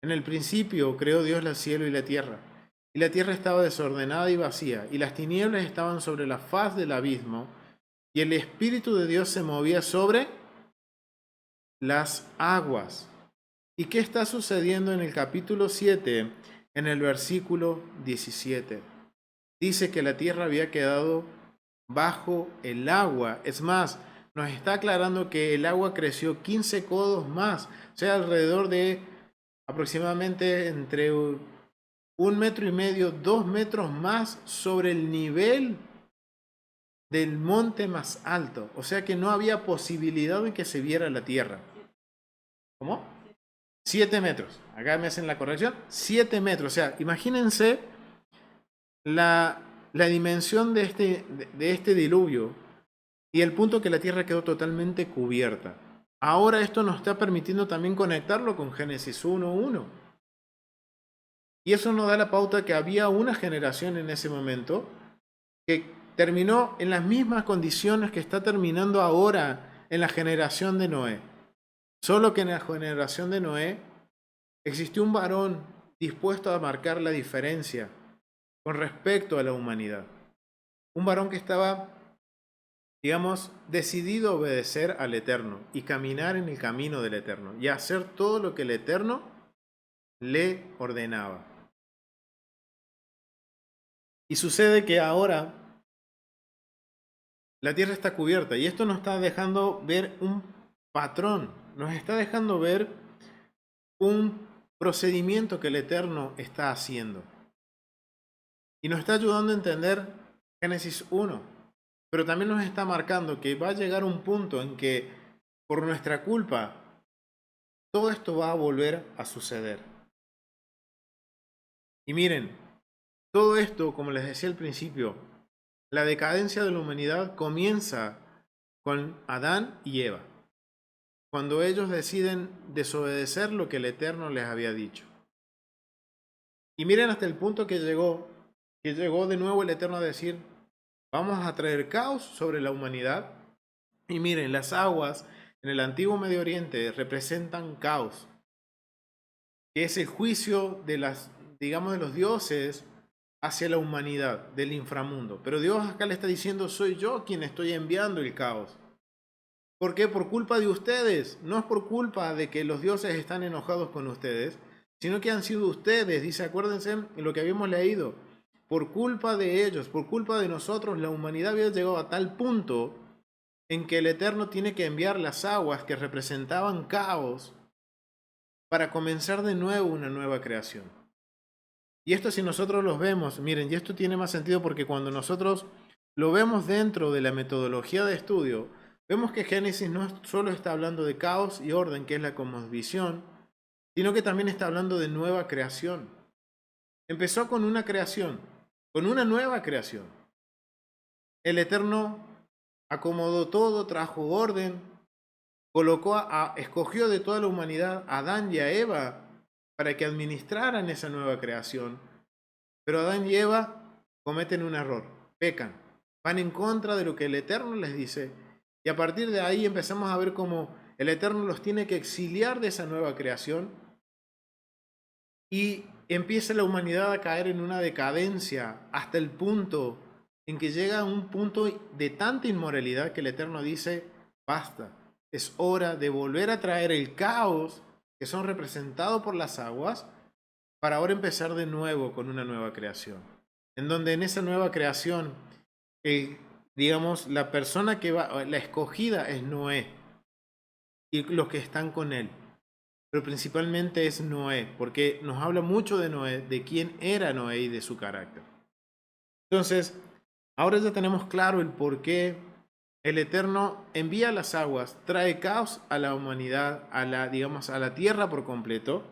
En el principio creó Dios el cielo y la tierra estaba desordenada y vacía, y las tinieblas estaban sobre la faz del abismo, y el Espíritu de Dios se movía sobre las aguas. ¿Y qué está sucediendo en el capítulo 7, en el versículo 17? Dice que la tierra había quedado bajo el agua. Es más, nos está aclarando que el agua creció 15 codos más, o sea, alrededor de aproximadamente entre 1,5 metros, 2 metros más sobre el nivel del monte más alto. O sea que no había posibilidad de que se viera la tierra. ¿Cómo? 7 metros. Acá me hacen la corrección. 7 metros. O sea, imagínense la dimensión de este diluvio y el punto que la tierra quedó totalmente cubierta. Ahora esto nos está permitiendo también conectarlo con Génesis 1:1. Y eso nos da la pauta que había una generación en ese momento que terminó en las mismas condiciones que está terminando ahora en la generación de Noé. Solo que en la generación de Noé existió un varón dispuesto a marcar la diferencia con respecto a la humanidad. Un varón que estaba digamos, decidido obedecer al Eterno y caminar en el camino del Eterno y hacer todo lo que el Eterno le ordenaba. Y sucede que ahora la tierra está cubierta y esto nos está dejando ver un patrón, nos está dejando ver un procedimiento que el Eterno está haciendo. Y nos está ayudando a entender Génesis 1, pero también nos está marcando que va a llegar un punto en que por nuestra culpa todo esto va a volver a suceder. Y miren, todo esto, como les decía al principio, la decadencia de la humanidad comienza con Adán y Eva, cuando ellos deciden desobedecer lo que el Eterno les había dicho. Y miren hasta el punto que llegó de nuevo el Eterno a decir, vamos a traer caos sobre la humanidad. Y miren, las aguas en el antiguo Medio Oriente representan caos, que es el juicio de digamos, de los dioses hacia la humanidad, del inframundo. Pero Dios acá le está diciendo, soy yo quien estoy enviando el caos. ¿Por qué? Por culpa de ustedes. No es por culpa de que los dioses están enojados con ustedes, sino que han sido ustedes. Dice, acuérdense en lo que habíamos leído. Por culpa de ellos, por culpa de nosotros, la humanidad había llegado a tal punto en que el Eterno tiene que enviar las aguas que representaban caos para comenzar de nuevo una nueva creación. Y esto si nosotros los vemos, miren, y esto tiene más sentido porque cuando nosotros lo vemos dentro de la metodología de estudio, vemos que Génesis no solo está hablando de caos y orden, que es la cosmovisión, sino que también está hablando de nueva creación. Empezó con una creación, con una nueva creación. El Eterno acomodó todo, trajo orden, escogió de toda la humanidad a Adán y a Eva para que administraran esa nueva creación. Pero Adán y Eva cometen un error, pecan, van en contra de lo que el Eterno les dice. Y a partir de ahí empezamos a ver cómo el Eterno los tiene que exiliar de esa nueva creación y empieza la humanidad a caer en una decadencia hasta el punto en que llega a un punto de tanta inmoralidad que el Eterno dice, basta, es hora de volver a traer el caos que son representados por las aguas para ahora empezar de nuevo con una nueva creación. En donde en esa nueva creación, digamos, la persona que va, la escogida es Noé y los que están con él. Pero principalmente es Noé, porque nos habla mucho de Noé, de quién era Noé y de su carácter. Entonces, ahora ya tenemos claro el por qué el Eterno envía las aguas, trae caos a la humanidad, digamos, a la tierra por completo,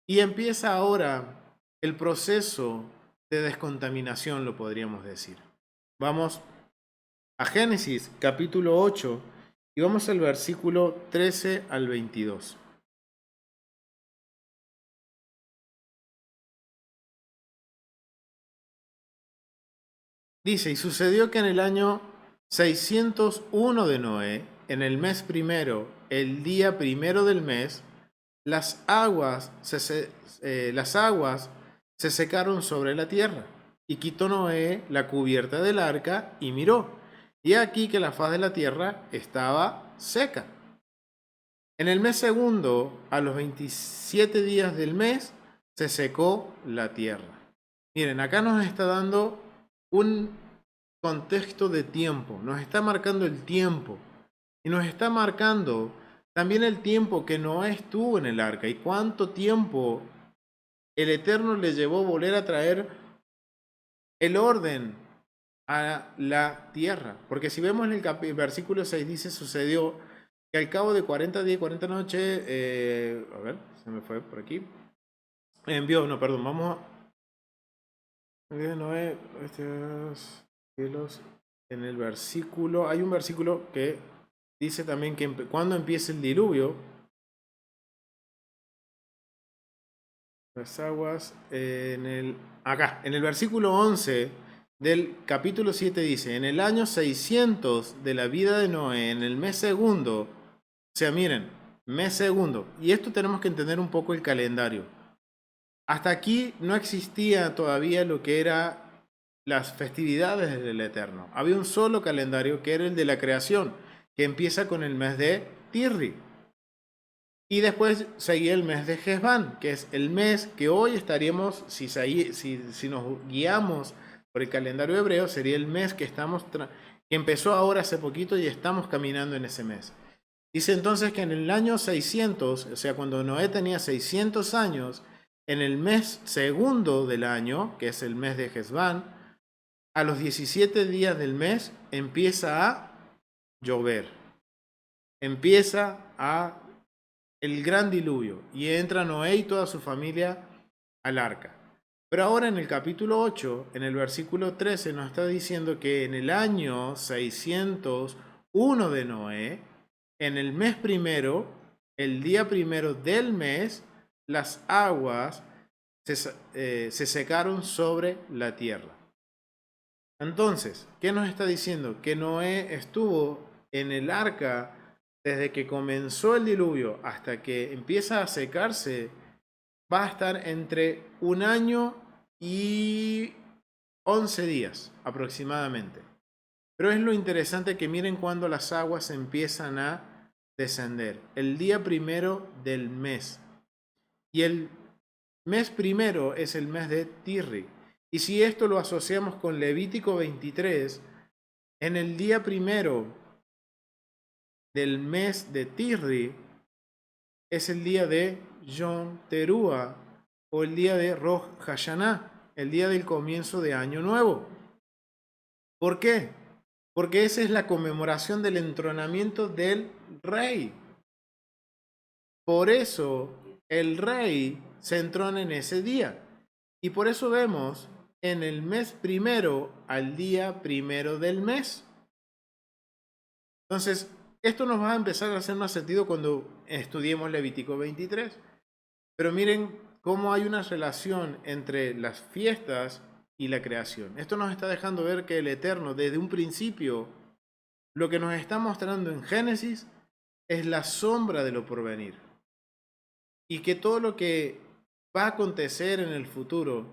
y empieza ahora el proceso de descontaminación, lo podríamos decir. Vamos a Génesis capítulo 8 y vamos al versículo 13 al 22. Dice, y sucedió que en el año 601 de Noé, en el mes primero, el día primero del mes, las aguas se secaron sobre la tierra. Y quitó Noé la cubierta del arca y miró. Y aquí que la faz de la tierra estaba seca. En el mes segundo, a los 27 días del mes, se secó la tierra. Miren, acá nos está dando un contexto de tiempo, nos está marcando el tiempo y nos está marcando también el tiempo que Noé estuvo en el arca y cuánto tiempo el Eterno le llevó volver a traer el orden a la tierra. Porque si vemos en el versículo 6 dice, sucedió que al cabo de 40 días y 40 noches, a ver, se me fue por aquí, vamos a... Noé, cielos, en el versículo, hay un versículo que dice también que cuando empieza el diluvio, las aguas, acá, en el versículo 11 del capítulo 7 dice, en el año 600 de la vida de Noé, en el mes segundo, o sea, miren, mes segundo, y esto tenemos que entender un poco el calendario. Hasta aquí no existía todavía lo que era las festividades del Eterno. Había un solo calendario que era el de la creación, que empieza con el mes de Tirri. Y después seguía el mes de Hesbán, que es el mes que hoy estaríamos, si nos guiamos por el calendario hebreo, sería el mes que que empezó ahora hace poquito y estamos caminando en ese mes. Dice entonces que en el año 600, o sea, cuando Noé tenía 600 años, en el mes segundo del año, que es el mes de Hesbán, a los 17 días del mes empieza a llover. Empieza a el gran diluvio y entra Noé y toda su familia al arca. Pero ahora en el capítulo 8, en el versículo 13, nos está diciendo que en el año 601 de Noé, en el mes primero, el día primero del mes, las aguas se secaron sobre la tierra. Entonces, ¿qué nos está diciendo? Que Noé estuvo en el arca desde que comenzó el diluvio hasta que empieza a secarse, va a estar entre 1 año y 11 días aproximadamente. Pero es lo interesante que miren cuando las aguas empiezan a descender. El día primero del mes. Y el mes primero es el mes de Tirri. Y si esto lo asociamos con Levítico 23, en el día primero del mes de Tirri es el día de Yom Teruah o el día de Rosh Hashanah, el día del comienzo de Año Nuevo. ¿Por qué? Porque esa es la conmemoración del entronamiento del rey. Por eso el rey se entrona en ese día. Y por eso vemos en el mes primero al día primero del mes. Entonces, esto nos va a empezar a hacer más sentido cuando estudiemos Levítico 23. Pero miren cómo hay una relación entre las fiestas y la creación. Esto nos está dejando ver que el Eterno, desde un principio, lo que nos está mostrando en Génesis es la sombra de lo porvenir. Y que todo lo que va a acontecer en el futuro,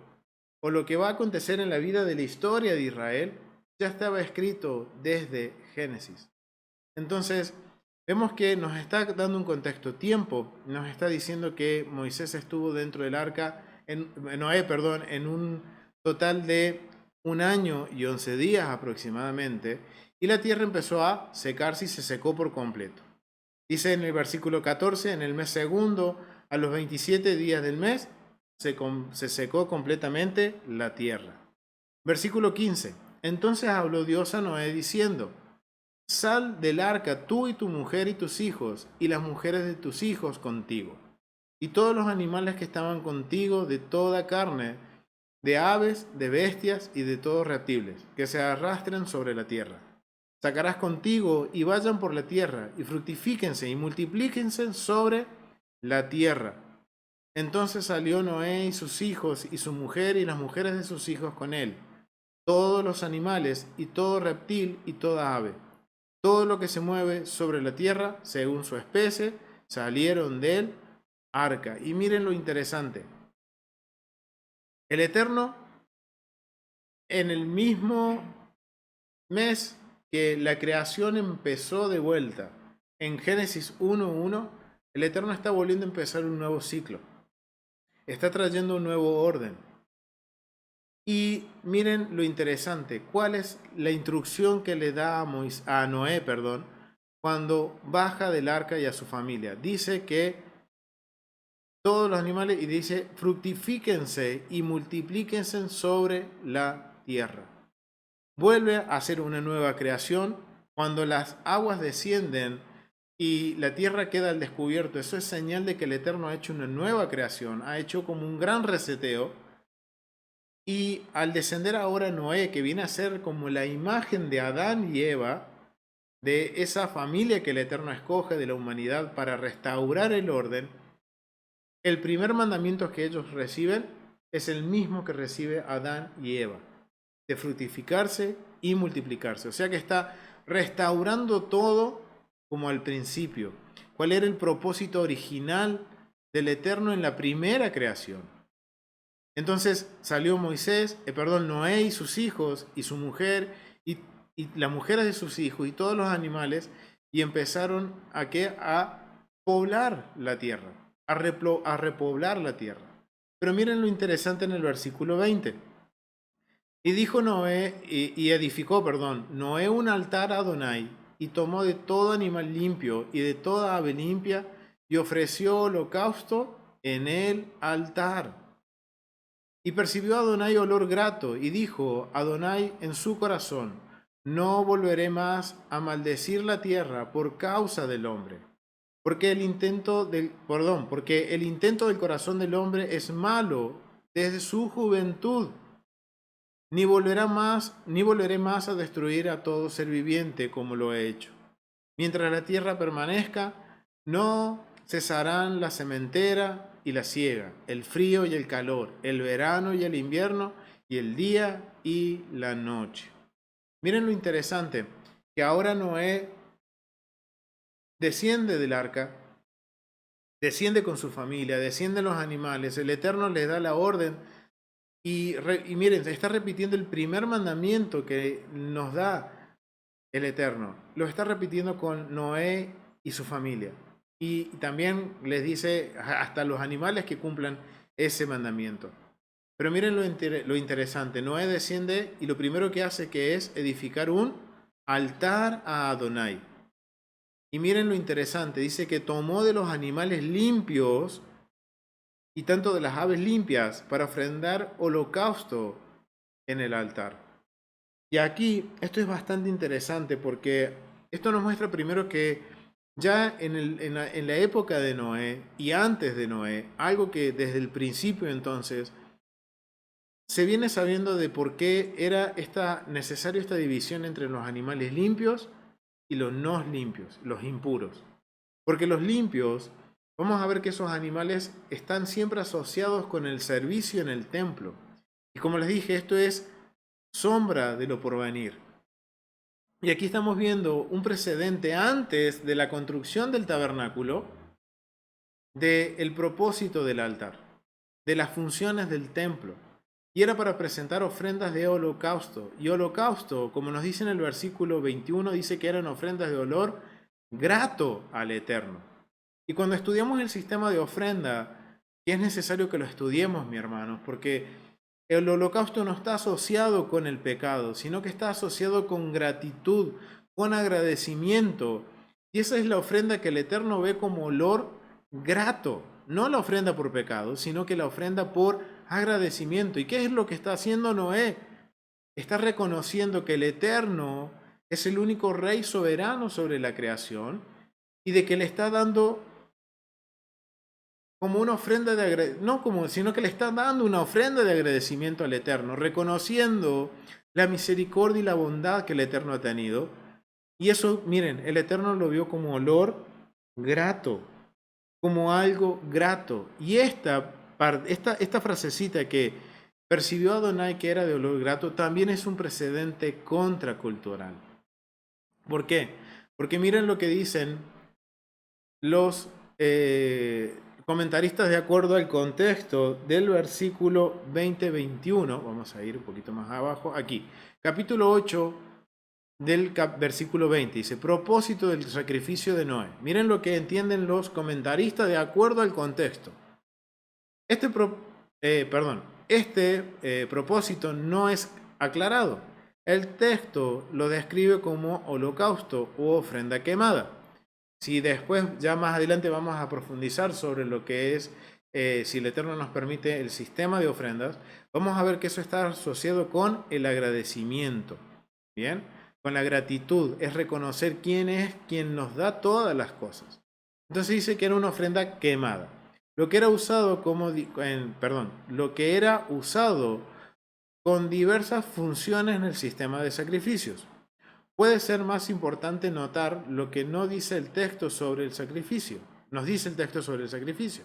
o lo que va a acontecer en la vida de la historia de Israel, ya estaba escrito desde Génesis. Entonces, vemos que nos está dando un contexto tiempo, nos está diciendo que Moisés estuvo dentro del arca, Noé, en un total de 1 año y 11 días aproximadamente, y la tierra empezó a secarse y se secó por completo. Dice en el versículo 14, en el mes segundo, a los 27 días del mes, se secó completamente la tierra. Versículo 15, entonces habló Dios a Noé diciendo, sal del arca tú y tu mujer y tus hijos, y las mujeres de tus hijos contigo, y todos los animales que estaban contigo de toda carne, de aves, de bestias y de todos reptiles, que se arrastren sobre la tierra. Sacarás contigo y vayan por la tierra, y fructifíquense y multiplíquense sobre la tierra. Entonces salió Noé y sus hijos y su mujer y las mujeres de sus hijos con él, todos los animales y todo reptil y toda ave. Todo lo que se mueve sobre la tierra, según su especie, salieron del arca. Y miren lo interesante. El Eterno, en el mismo mes que la creación empezó de vuelta, en Génesis 1:1, el Eterno está volviendo a empezar un nuevo ciclo. Está trayendo un nuevo orden. Y miren lo interesante, ¿cuál es la instrucción que le da a Noé, cuando baja del arca y a su familia? Dice que todos los animales, y dice, fructifíquense y multiplíquense sobre la tierra. Vuelve a hacer una nueva creación cuando las aguas descienden y la tierra queda al descubierto. Eso es señal de que el Eterno ha hecho una nueva creación, ha hecho como un gran reseteo. Y al descender ahora Noé, que viene a ser como la imagen de Adán y Eva, de esa familia que el Eterno escoge de la humanidad para restaurar el orden, el primer mandamiento que ellos reciben es el mismo que recibe Adán y Eva, de fructificarse y multiplicarse. O sea que está restaurando todo como al principio. ¿Cuál era el propósito original del Eterno en la primera creación? Entonces salió Noé y sus hijos y su mujer y las mujeres de sus hijos y todos los animales y empezaron a poblar la tierra, a repoblar la tierra. Pero miren lo interesante en el versículo 20. Y dijo Noé, y edificó, perdón, Noé un altar a Adonai, y tomó de todo animal limpio y de toda ave limpia, y ofreció holocausto en el altar. Y percibió Adonai olor grato, y dijo Adonai en su corazón, no volveré más a maldecir la tierra por causa del hombre, porque porque el intento del corazón del hombre es malo desde su juventud. Ni volveré más a destruir a todo ser viviente como lo he hecho. Mientras la tierra permanezca, no cesarán la sementera y la siega, el frío y el calor, el verano y el invierno, y el día y la noche. Miren lo interesante, que ahora Noé desciende del arca, desciende con su familia, descienden los animales, el Eterno les da la orden. Y miren, se está repitiendo el primer mandamiento que nos da el Eterno. Lo está repitiendo con Noé y su familia. Y también les dice hasta los animales que cumplan ese mandamiento. Pero miren lo interesante. Noé desciende y lo primero que hace que es edificar un altar a Adonai. Y miren lo interesante. Dice que tomó de los animales limpios y tanto de las aves limpias para ofrendar holocausto en el altar. Y aquí esto es bastante interesante porque esto nos muestra primero que ya en la época de Noé y antes de Noé, algo que desde el principio entonces se viene sabiendo de por qué era necesaria esta división entre los animales limpios y los no limpios, los impuros. Porque los limpios, vamos a ver que esos animales están siempre asociados con el servicio en el templo. Y como les dije, esto es sombra de lo porvenir. Y aquí estamos viendo un precedente antes de la construcción del tabernáculo, del propósito del altar, de las funciones del templo. Y era para presentar ofrendas de holocausto. Y holocausto, como nos dice en el versículo 21, dice que eran ofrendas de olor grato al Eterno. Y cuando estudiamos el sistema de ofrenda, que es necesario que lo estudiemos, mi hermano, porque el holocausto no está asociado con el pecado, sino que está asociado con gratitud, con agradecimiento. Y esa es la ofrenda que el Eterno ve como olor grato. No la ofrenda por pecado, sino que la ofrenda por agradecimiento. ¿Y qué es lo que está haciendo Noé? Está reconociendo que el Eterno es el único rey soberano sobre la creación y de que le está dando como una ofrenda sino que le está dando una ofrenda de agradecimiento al Eterno, reconociendo la misericordia y la bondad que el Eterno ha tenido. Y eso, miren, el Eterno lo vio como olor grato, como algo grato. Y esta frasecita que percibió Adonai que era de olor grato, también es un precedente contracultural. ¿Por qué? Porque miren lo que dicen los comentaristas de acuerdo al contexto del versículo 20-21. Vamos a ir un poquito más abajo, aquí. Capítulo 8 del versículo 20. Dice, propósito del sacrificio de Noé. Miren lo que entienden los comentaristas de acuerdo al contexto. Este propósito no es aclarado. El texto lo describe como holocausto u ofrenda quemada. Si después, ya más adelante, vamos a profundizar sobre lo que es, si el Eterno nos permite, el sistema de ofrendas, vamos a ver que eso está asociado con el agradecimiento. Bien, con la gratitud, es reconocer quién es quien nos da todas las cosas. Entonces dice que era una ofrenda quemada. Lo que era usado lo que era usado con diversas funciones en el sistema de sacrificios. Puede ser más importante notar lo que no dice el texto sobre el sacrificio. Nos dice el texto sobre el sacrificio.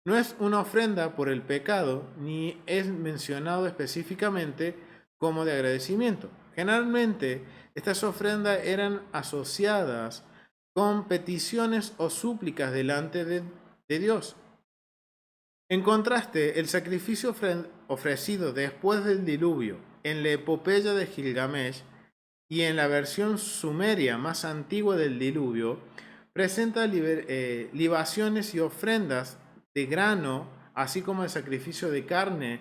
No es una ofrenda por el pecado, ni es mencionado específicamente como de agradecimiento. Generalmente, estas ofrendas eran asociadas con peticiones o súplicas delante de Dios. En contraste, el sacrificio ofrecido después del diluvio en la epopeya de Gilgamesh y en la versión sumeria más antigua del diluvio presenta libaciones y ofrendas de grano, así como el sacrificio de carne,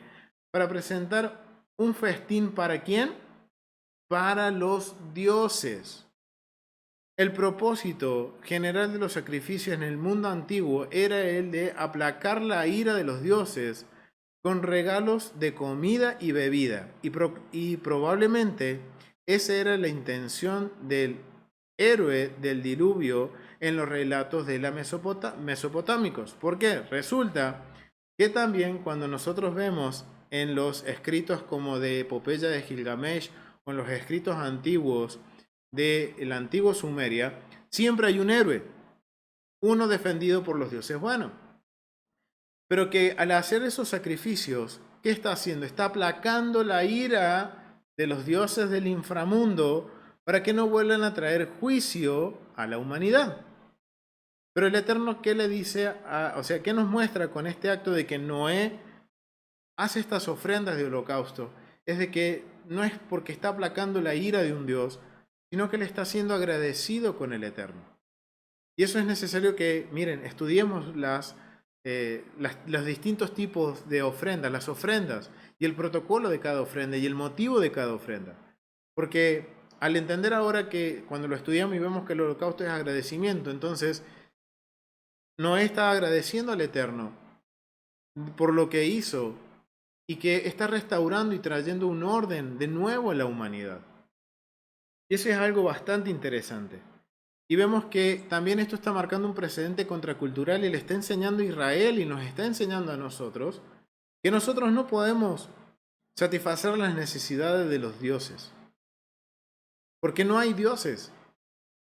para presentar un festín ¿para quién? Para los dioses. El propósito general de los sacrificios en el mundo antiguo era el de aplacar la ira de los dioses con regalos de comida y bebida. Y probablemente esa era la intención del héroe del diluvio en los relatos de la mesopotámicos. ¿Por qué? Resulta que también cuando nosotros vemos en los escritos como de Epopeya de Gilgamesh o en los escritos antiguos de la antigua Sumeria, siempre hay un héroe, uno defendido por los dioses buenos. Pero que al hacer esos sacrificios, ¿qué está haciendo? Está aplacando la ira de los dioses del inframundo para que no vuelvan a traer juicio a la humanidad. Pero el Eterno, ¿qué le dice? ¿Qué nos muestra con este acto de que Noé hace estas ofrendas de holocausto? Es de que no es porque está aplacando la ira de un Dios, sino que le está siendo agradecido con el Eterno. Y eso es necesario que, miren, estudiemos los distintos tipos de ofrendas, las ofrendas, y el protocolo de cada ofrenda, y el motivo de cada ofrenda. Porque al entender ahora que cuando lo estudiamos y vemos que el holocausto es agradecimiento, entonces Noé está agradeciendo al Eterno por lo que hizo y que está restaurando y trayendo un orden de nuevo a la humanidad. Y eso es algo bastante interesante. Y vemos que también esto está marcando un precedente contracultural y le está enseñando a Israel y nos está enseñando a nosotros que nosotros no podemos satisfacer las necesidades de los dioses. Porque no hay dioses,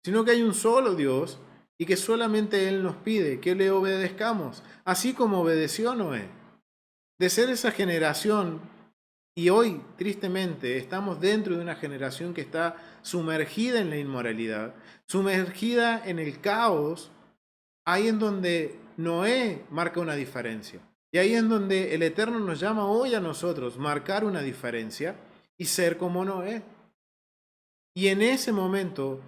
sino que hay un solo Dios y que solamente Él nos pide que le obedezcamos, así como obedeció Noé. De ser esa generación, y hoy, tristemente, estamos dentro de una generación que está sumergida en la inmoralidad, sumergida en el caos, ahí en donde Noé marca una diferencia. Y ahí en donde el Eterno nos llama hoy a nosotros marcar una diferencia y ser como Noé. Y en ese momento,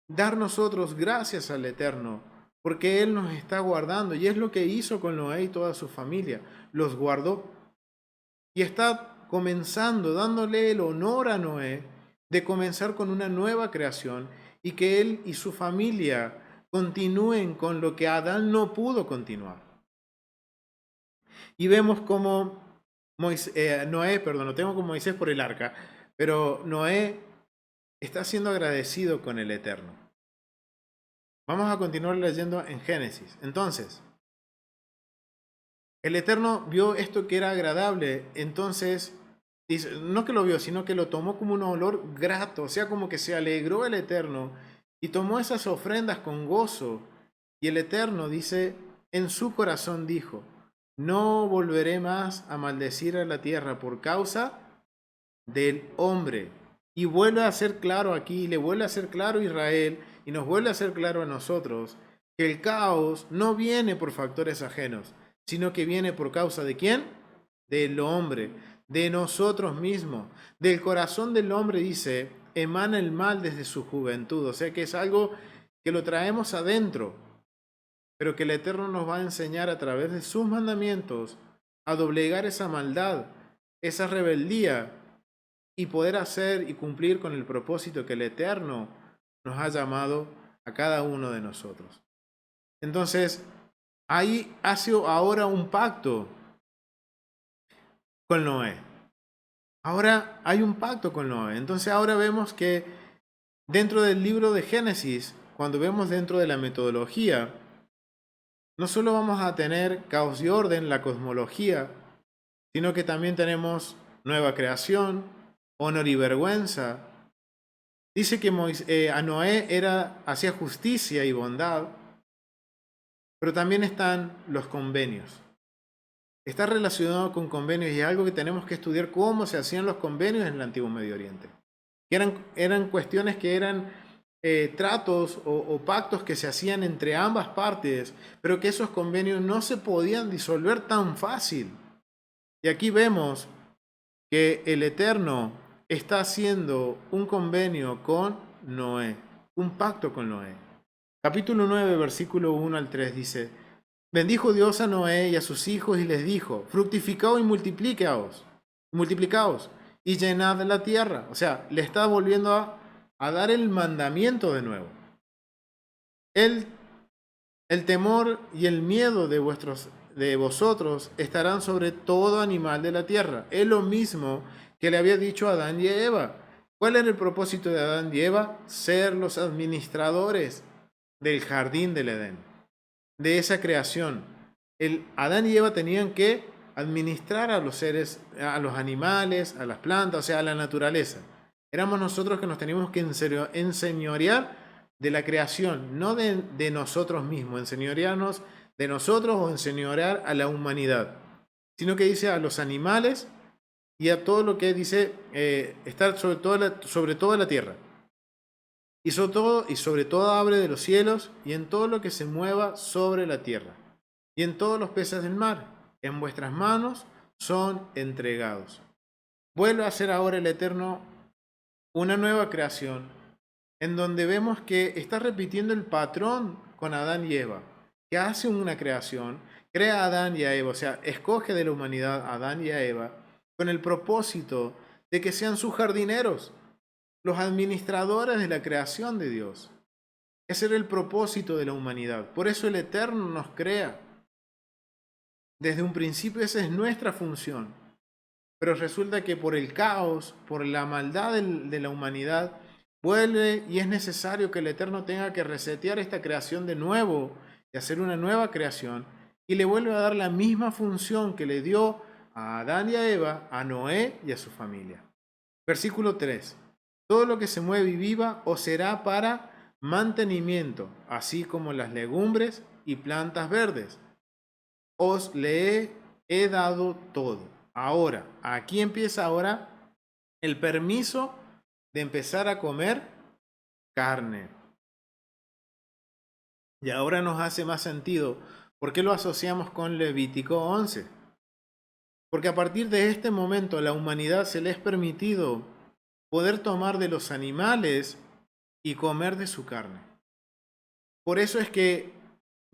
dar nosotros gracias al Eterno, porque Él nos está guardando. Y es lo que hizo con Noé y toda su familia. Los guardó. Y está comenzando, dándole el honor a Noé de comenzar con una nueva creación y que él y su familia continúen con lo que Adán no pudo continuar. Y vemos como Noé, lo tengo como Moisés por el arca, pero Noé está siendo agradecido con el Eterno. Vamos a continuar leyendo en Génesis. Entonces, el Eterno vio esto que era agradable, entonces, no que lo vio, sino que lo tomó como un olor grato, o sea, como que se alegró el Eterno y tomó esas ofrendas con gozo. Y el Eterno dice, en su corazón dijo, no volveré más a maldecir a la tierra por causa del hombre. Y vuelve a ser claro aquí, le vuelve a ser claro a Israel y nos vuelve a ser claro a nosotros que el caos no viene por factores ajenos, sino que viene por causa de ¿quién? Del hombre, de nosotros mismos. Del corazón del hombre, dice, emana el mal desde su juventud. O sea que es algo que lo traemos adentro, pero que el Eterno nos va a enseñar a través de sus mandamientos a doblegar esa maldad, esa rebeldía y poder hacer y cumplir con el propósito que el Eterno nos ha llamado a cada uno de nosotros. Entonces, ahí hace ahora un pacto con Noé. Ahora hay un pacto con Noé. Entonces ahora vemos que dentro del libro de Génesis, cuando vemos dentro de la metodología, no solo vamos a tener caos y orden, la cosmología, sino que también tenemos nueva creación, honor y vergüenza. Dice que a Noé hacía justicia y bondad, pero también están los convenios. Está relacionado con convenios y es algo que tenemos que estudiar cómo se hacían los convenios en el antiguo Medio Oriente. Eran cuestiones que eran tratos o pactos que se hacían entre ambas partes, pero que esos convenios no se podían disolver tan fácil. Y aquí vemos que el Eterno está haciendo un convenio con Noé, un pacto con Noé. Capítulo 9, versículo 1 al 3 dice: bendijo Dios a Noé y a sus hijos y les dijo: fructificaos y multiplicaos y llenad la tierra. O sea, le está volviendo a dar el mandamiento de nuevo. El temor y el miedo de vosotros estarán sobre todo animal de la tierra. Es lo mismo que le había dicho a Adán y a Eva. ¿Cuál era el propósito de Adán y Eva? Ser los administradores del jardín del Edén, de esa creación. Adán y Eva tenían que administrar a los seres, a los animales, a las plantas, o sea, a la naturaleza. Éramos nosotros que nos teníamos que enseñorear de la creación, no de nosotros mismos, enseñorearnos de nosotros o enseñorear a la humanidad, sino que dice a los animales y a todo lo que dice estar sobre toda la tierra. Y sobre todo abre de los cielos y en todo lo que se mueva sobre la tierra y en todos los peces del mar. En vuestras manos son entregados. Vuelve a hacer ahora el Eterno una nueva creación en donde vemos que está repitiendo el patrón con Adán y Eva, que hace una creación, crea a Adán y a Eva, o sea, escoge de la humanidad a Adán y a Eva con el propósito de que sean sus jardineros, los administradores de la creación de Dios. Ese era el propósito de la humanidad. Por eso el Eterno nos crea. Desde un principio esa es nuestra función. Pero resulta que por el caos, por la maldad de la humanidad, vuelve y es necesario que el Eterno tenga que resetear esta creación de nuevo y hacer una nueva creación. Y le vuelve a dar la misma función que le dio a Adán y a Eva, a Noé y a su familia. Versículo 3. Todo lo que se mueve y viva os será para mantenimiento, así como las legumbres y plantas verdes. Os le he dado todo. Ahora, aquí empieza ahora el permiso de empezar a comer carne. Y ahora nos hace más sentido. ¿Por qué lo asociamos con Levítico 11? Porque a partir de este momento a la humanidad se le es permitido poder tomar de los animales y comer de su carne. Por eso es que,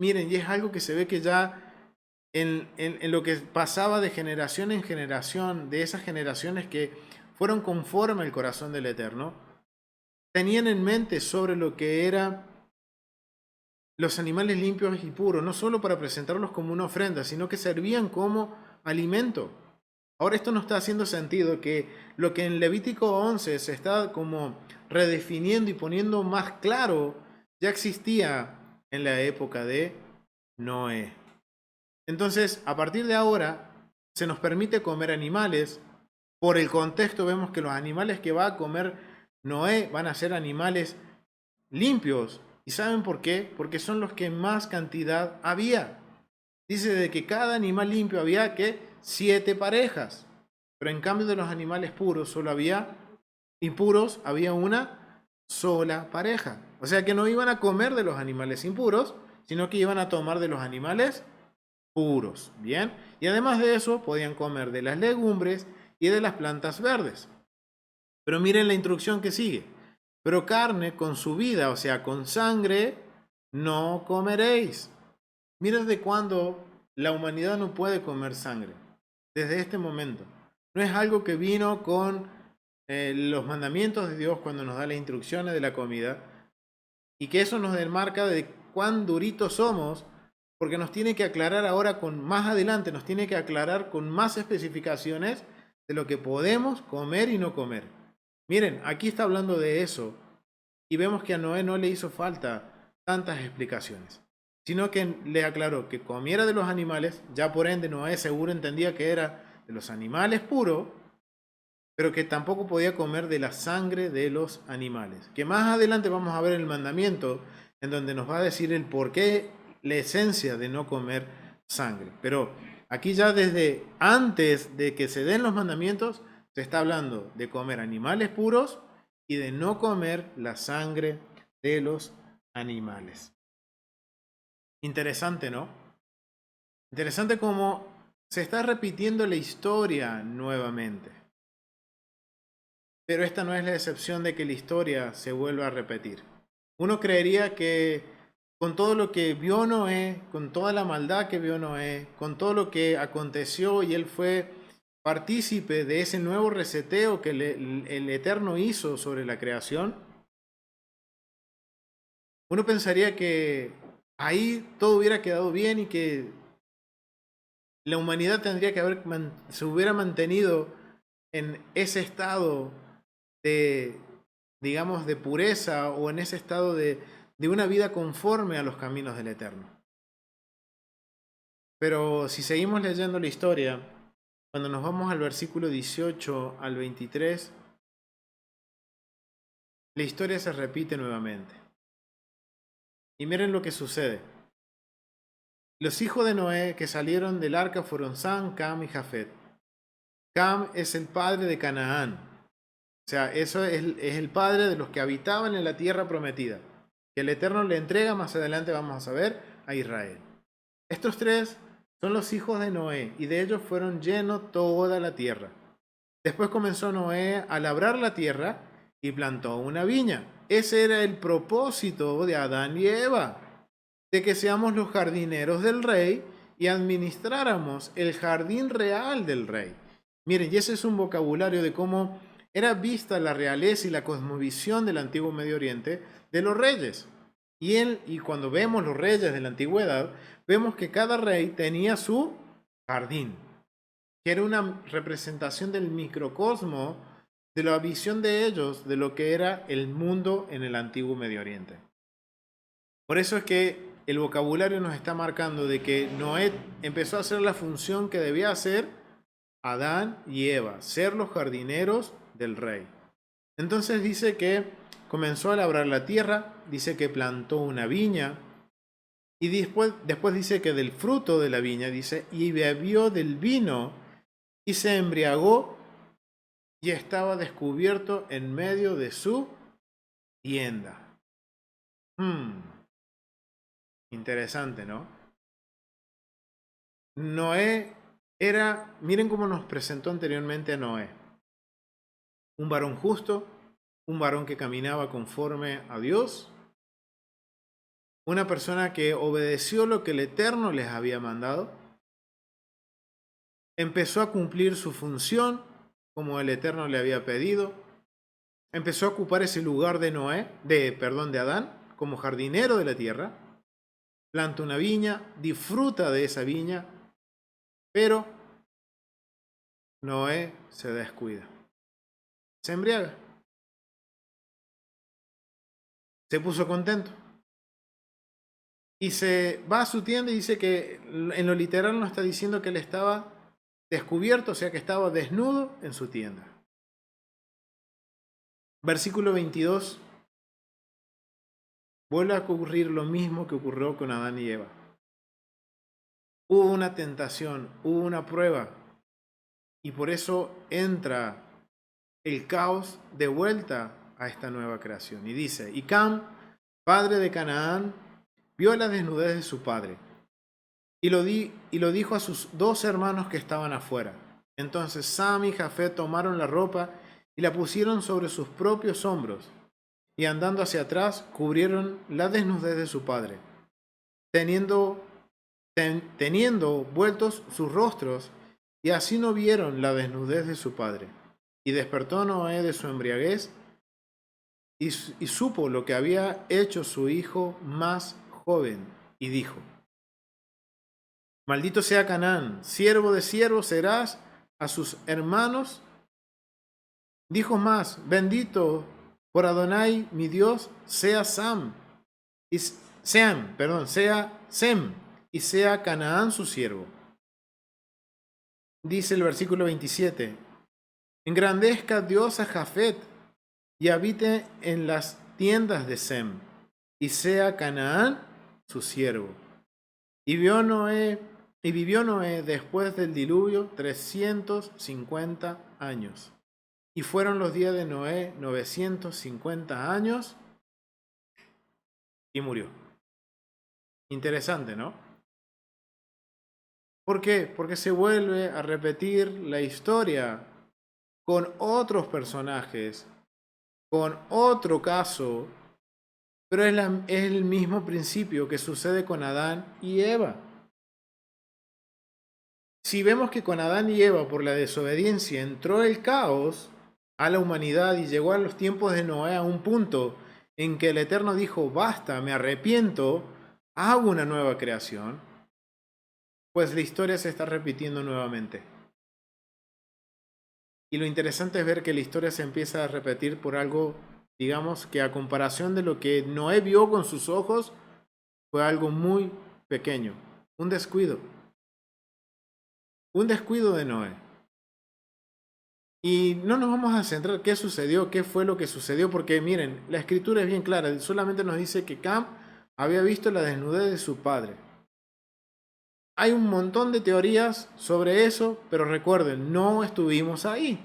miren, y es algo que se ve que ya en lo que pasaba de generación en generación, de esas generaciones que fueron conforme al corazón del Eterno, tenían en mente sobre lo que eran los animales limpios y puros, no solo para presentarlos como una ofrenda, sino que servían como alimento. Ahora esto no está haciendo sentido, que lo que en Levítico 11 se está como redefiniendo y poniendo más claro, ya existía en la época de Noé. Entonces, a partir de ahora, se nos permite comer animales. Por el contexto vemos que los animales que va a comer Noé van a ser animales limpios. ¿Y saben por qué? Porque son los que más cantidad había. Dice de que cada animal limpio había que 7 parejas. Pero en cambio de los animales puros solo había, impuros, había una sola pareja. O sea que no iban a comer de los animales impuros, sino que iban a tomar de los animales puros. Bien. Y además de eso podían comer de las legumbres y de las plantas verdes. Pero miren la instrucción que sigue. Pero carne con su vida, o sea, con sangre, no comeréis. Mira desde cuándo la humanidad no puede comer sangre. Desde este momento. No es algo que vino con los mandamientos de Dios cuando nos da las instrucciones de la comida. Y que eso nos demarca de cuán duritos somos, porque nos tiene que aclarar ahora con más adelante, nos tiene que aclarar con más especificaciones de lo que podemos comer y no comer. Miren, aquí está hablando de eso y vemos que a Noé no le hizo falta tantas explicaciones, sino que le aclaró que comiera de los animales, ya por ende Noé seguro entendía que era de los animales puros, pero que tampoco podía comer de la sangre de los animales. Que más adelante vamos a ver el mandamiento en donde nos va a decir el por qué, la esencia de no comer sangre. Pero aquí ya desde antes de que se den los mandamientos, se está hablando de comer animales puros y de no comer la sangre de los animales. Interesante, ¿no? Interesante cómo se está repitiendo la historia nuevamente. Pero esta no es la excepción de que la historia se vuelva a repetir. Uno creería que con todo lo que vio Noé, con toda la maldad que vio Noé, con todo lo que aconteció y él fue partícipe de ese nuevo reseteo que el Eterno hizo sobre la creación, uno pensaría que ahí todo hubiera quedado bien y que la humanidad tendría que se hubiera mantenido en ese estado de, digamos, de pureza o en ese estado de una vida conforme a los caminos del Eterno. Pero si seguimos leyendo la historia, cuando nos vamos al versículo 18 al 23, la historia se repite nuevamente. Y miren lo que sucede. Los hijos de Noé que salieron del arca fueron Sam, Cam y Jafet. Cam es el padre de Canaán. O sea, eso es el padre de los que habitaban en la tierra prometida, que el Eterno le entrega, más adelante vamos a saber, a Israel. Estos tres son los hijos de Noé, y de ellos fueron llenos toda la tierra. Después comenzó Noé a labrar la tierra y plantó una viña. Ese era el propósito de Adán y Eva, de que seamos los jardineros del rey y administráramos el jardín real del rey. Miren, y ese es un vocabulario de cómo era vista la realeza y la cosmovisión del antiguo Medio Oriente de los reyes. Y cuando vemos los reyes de la antigüedad, vemos que cada rey tenía su jardín, que era una representación del microcosmo, de la visión de ellos de lo que era el mundo en el antiguo Medio Oriente. Por eso es que el vocabulario nos está marcando de que Noé empezó a hacer la función que debía hacer Adán y Eva, ser los jardineros del rey. Entonces dice que comenzó a labrar la tierra, dice que plantó una viña, y después dice que del fruto de la viña, dice, y bebió del vino, y se embriagó, y estaba descubierto en medio de su tienda. Interesante, ¿no? Noé era, miren cómo nos presentó anteriormente a Noé. Un varón justo, un varón que caminaba conforme a Dios, una persona que obedeció lo que el Eterno les había mandado, empezó a cumplir su función como el Eterno le había pedido, empezó a ocupar ese lugar de de Adán, como jardinero de la tierra, planta una viña, disfruta de esa viña, pero Noé se descuida, se embriaga, se puso contento y se va a su tienda y dice que en lo literal no está diciendo que él estaba descubierto, o sea que estaba desnudo en su tienda. Versículo 22. Vuelve a ocurrir lo mismo que ocurrió con Adán y Eva. Hubo una tentación, hubo una prueba, y por eso entra el caos de vuelta a esta nueva creación. Y dice, y Cam, padre de Canaán, vio la desnudez de su padre, y lo dijo a sus dos hermanos que estaban afuera. Entonces Sam y Jafet tomaron la ropa y la pusieron sobre sus propios hombros, y andando hacia atrás cubrieron la desnudez de su padre, teniendo vueltos sus rostros, y así no vieron la desnudez de su padre. Y despertó Noé de su embriaguez y supo lo que había hecho su hijo más joven, y dijo, maldito sea Canaán, siervo de siervos serás a sus hermanos. Dijo más, bendito por Adonai mi Dios sea sea Sem, y sea Canaán su siervo. Dice el versículo 27, engrandezca Dios a Jafet y habite en las tiendas de Sem, y sea Canaán su siervo. Y vivió Noé después del diluvio 350 años. Y fueron los días de Noé 950 años, y murió. Interesante, ¿no? ¿Por qué? Porque se vuelve a repetir la historia con otros personajes, con otro caso, pero es el mismo principio que sucede con Adán y Eva. Si vemos que con Adán y Eva por la desobediencia entró el caos a la humanidad y llegó a los tiempos de Noé a un punto en que el Eterno dijo, basta, me arrepiento, hago una nueva creación, pues la historia se está repitiendo nuevamente. Y lo interesante es ver que la historia se empieza a repetir por algo, digamos, que a comparación de lo que Noé vio con sus ojos, fue algo muy pequeño, un descuido. Un descuido de Noé. Y no nos vamos a centrar qué sucedió, qué fue lo que sucedió, porque miren, la escritura es bien clara, solamente nos dice que Cam había visto la desnudez de su padre. Hay un montón de teorías sobre eso, pero recuerden, no estuvimos ahí.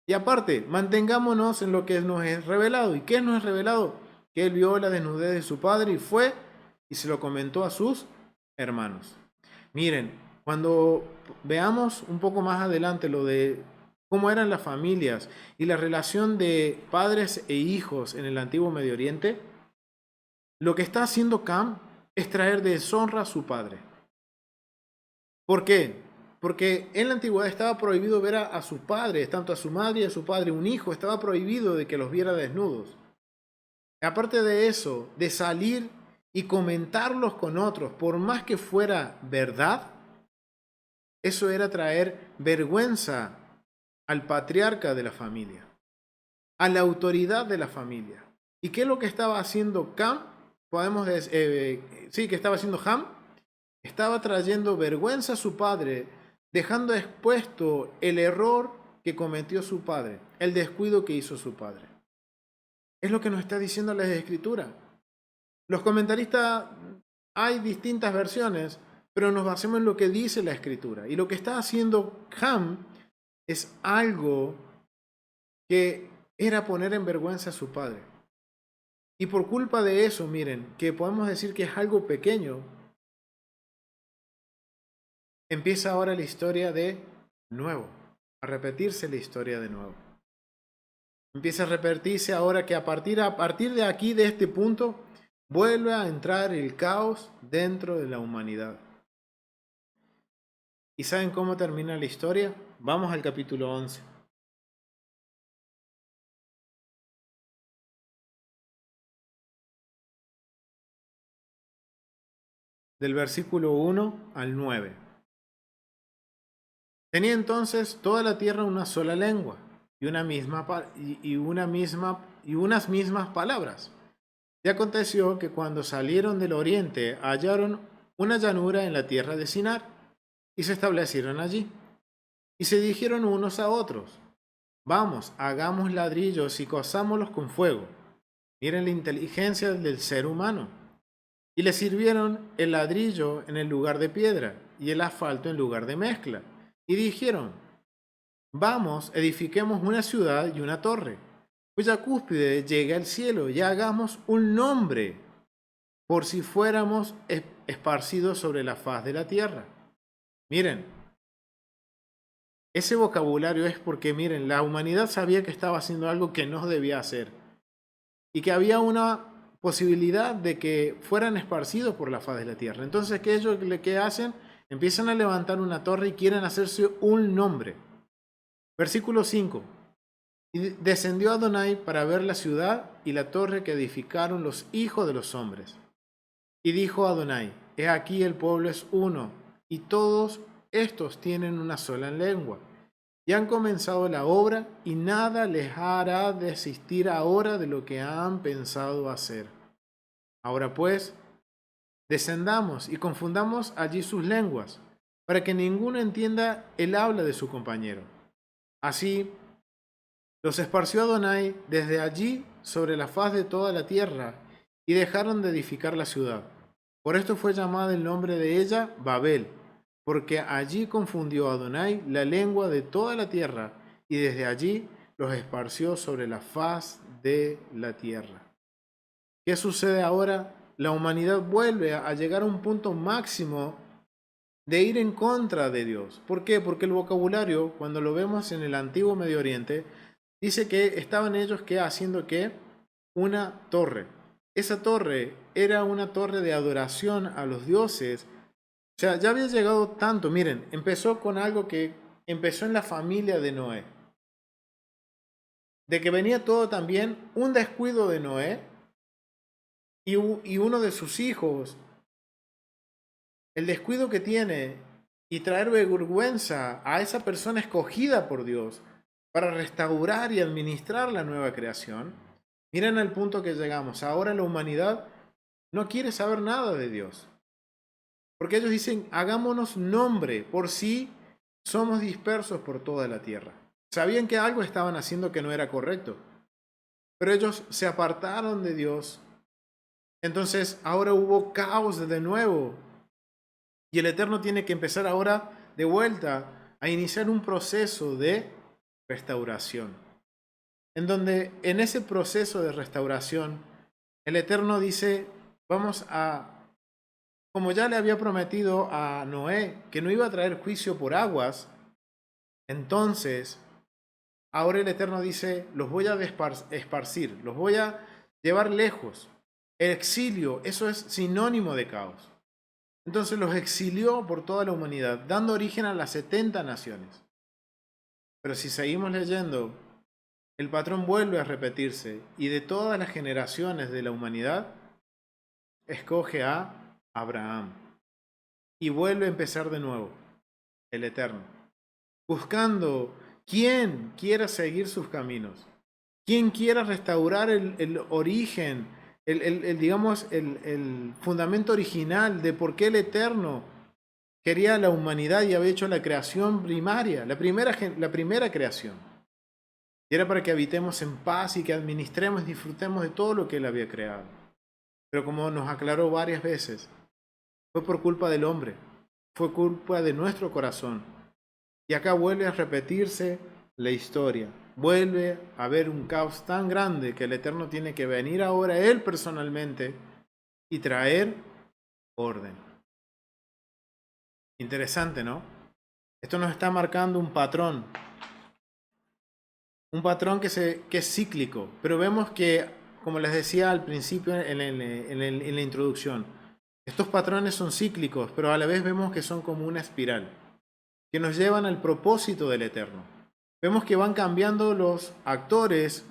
Y aparte, mantengámonos en lo que nos es revelado. ¿Y qué nos es revelado? Que él vio la desnudez de su padre y fue y se lo comentó a sus hermanos. Miren, cuando veamos un poco más adelante lo de cómo eran las familias y la relación de padres e hijos en el antiguo Medio Oriente, lo que está haciendo Cam es traer deshonra a su padre. ¿Por qué? Porque en la antigüedad estaba prohibido ver a sus padres, tanto a su madre y a su padre, un hijo, estaba prohibido de que los viera desnudos. Aparte de eso, de salir y comentarlos con otros, por más que fuera verdad, eso era traer vergüenza al patriarca de la familia, a la autoridad de la familia. ¿Y qué es lo que estaba haciendo Cam? Que estaba haciendo Ham. Estaba trayendo vergüenza a su padre, dejando expuesto el error que cometió su padre, el descuido que hizo su padre. Es lo que nos está diciendo la Escritura. Los comentaristas, hay distintas versiones, pero nos basamos en lo que dice la Escritura. Y lo que está haciendo Ham es algo que era poner en vergüenza a su padre. Y por culpa de eso, miren, que podemos decir que es algo pequeño, empieza ahora la historia de nuevo, a repetirse la historia de nuevo. Empieza a repetirse ahora que a partir de aquí, de este punto, vuelve a entrar el caos dentro de la humanidad. ¿Y saben cómo termina la historia? Vamos al capítulo 11. Del versículo 1 al 9. Tenía entonces toda la tierra una sola lengua y unas mismas palabras. Y aconteció que cuando salieron del oriente hallaron una llanura en la tierra de Sinar y se establecieron allí. Y se dijeron unos a otros, vamos, hagamos ladrillos y cozámoslos con fuego. Miren la inteligencia del ser humano. Y le sirvieron el ladrillo en el lugar de piedra y el asfalto en lugar de mezcla. Y dijeron, vamos, edifiquemos una ciudad y una torre, cuya cúspide llegue al cielo y hagamos un nombre, por si fuéramos esparcidos sobre la faz de la tierra. Miren, ese vocabulario es porque, miren, la humanidad sabía que estaba haciendo algo que no debía hacer y que había una posibilidad de que fueran esparcidos por la faz de la tierra. Entonces, ¿qué ellos qué hacen? Empiezan a levantar una torre y quieren hacerse un nombre. Versículo 5. Y descendió Adonai para ver la ciudad y la torre que edificaron los hijos de los hombres. Y dijo Adonai, he aquí el pueblo es uno, y todos estos tienen una sola lengua. Y han comenzado la obra, y nada les hará desistir ahora de lo que han pensado hacer. Ahora pues, descendamos y confundamos allí sus lenguas, para que ninguno entienda el habla de su compañero. Así, los esparció Adonai desde allí sobre la faz de toda la tierra, y dejaron de edificar la ciudad. Por esto fue llamada el nombre de ella Babel, porque allí confundió Adonai la lengua de toda la tierra, y desde allí los esparció sobre la faz de la tierra. ¿Qué sucede ahora? La humanidad vuelve a llegar a un punto máximo de ir en contra de Dios. ¿Por qué? Porque el vocabulario, cuando lo vemos en el antiguo Medio Oriente, dice que estaban ellos que haciendo que una torre. Esa torre era una torre de adoración a los dioses. O sea, ya había llegado tanto. Miren, empezó con algo que empezó en la familia de Noé. De que venía todo también un descuido de Noé y uno de sus hijos. El descuido que tiene y traer vergüenza a esa persona escogida por Dios para restaurar y administrar la nueva creación. Miren al punto que llegamos. Ahora la humanidad no quiere saber nada de Dios. Porque ellos dicen, hagámonos nombre, por si somos dispersos por toda la tierra. Sabían que algo estaban haciendo que no era correcto, pero ellos se apartaron de Dios. Entonces ahora hubo caos de nuevo. Y el Eterno tiene que empezar ahora de vuelta a iniciar un proceso de restauración. En donde en ese proceso de restauración, el Eterno dice, vamos a, como ya le había prometido a Noé que no iba a traer juicio por aguas, entonces ahora el Eterno dice, los voy a esparcir, los voy a llevar lejos. El exilio, eso es sinónimo de caos. Entonces los exilió por toda la humanidad, dando origen a las 70 naciones. Pero si seguimos leyendo, el patrón vuelve a repetirse y de todas las generaciones de la humanidad, escoge a Abraham. Y vuelve a empezar de nuevo, el Eterno, buscando quien quiera seguir sus caminos, quien quiera restaurar el origen, digamos, el fundamento original de por qué el Eterno quería la humanidad y había hecho la creación primaria, la primera creación. Y era para que habitemos en paz y que administremos y disfrutemos de todo lo que Él había creado. Pero como nos aclaró varias veces, fue por culpa del hombre, fue culpa de nuestro corazón. Y acá vuelve a repetirse la historia. Vuelve a haber un caos tan grande que el Eterno tiene que venir ahora Él personalmente y traer orden. Interesante, ¿no? Esto nos está marcando un patrón que es cíclico, pero vemos que, como les decía al principio en la introducción, estos patrones son cíclicos, pero a la vez vemos que son como una espiral, que nos llevan al propósito del Eterno. Vemos que van cambiando los actores,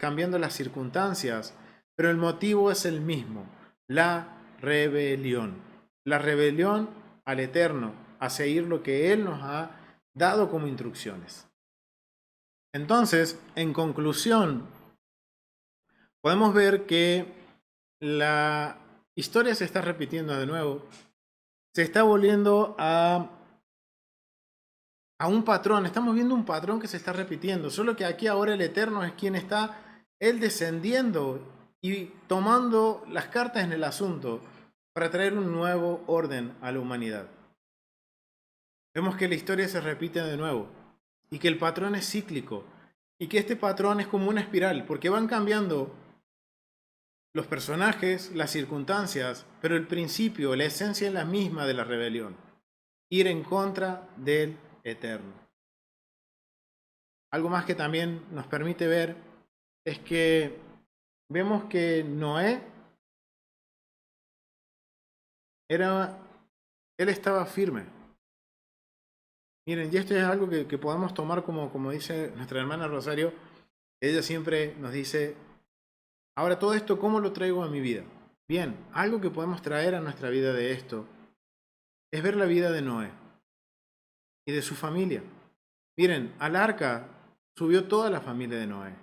cambiando las circunstancias, pero el motivo es el mismo, la rebelión. La rebelión al Eterno, a seguir lo que Él nos ha dado como instrucciones. Entonces, en conclusión, podemos ver que la historia se está repitiendo de nuevo, se está volviendo a un patrón, estamos viendo un patrón que se está repitiendo, solo que aquí ahora el Eterno es quien está, Él descendiendo y tomando las cartas en el asunto para traer un nuevo orden a la humanidad. Vemos que la historia se repite de nuevo y que el patrón es cíclico y que este patrón es como una espiral porque van cambiando los personajes, las circunstancias, pero el principio, la esencia es la misma de la rebelión, ir en contra del Eterno. Algo más que también nos permite ver es que vemos que Noé él estaba firme. Miren, y esto es algo que podemos tomar como dice nuestra hermana Rosario. Ella siempre nos dice, ahora todo esto, ¿cómo lo traigo a mi vida? Bien, algo que podemos traer a nuestra vida de esto es ver la vida de Noé y de su familia. Miren, al arca subió toda la familia de Noé.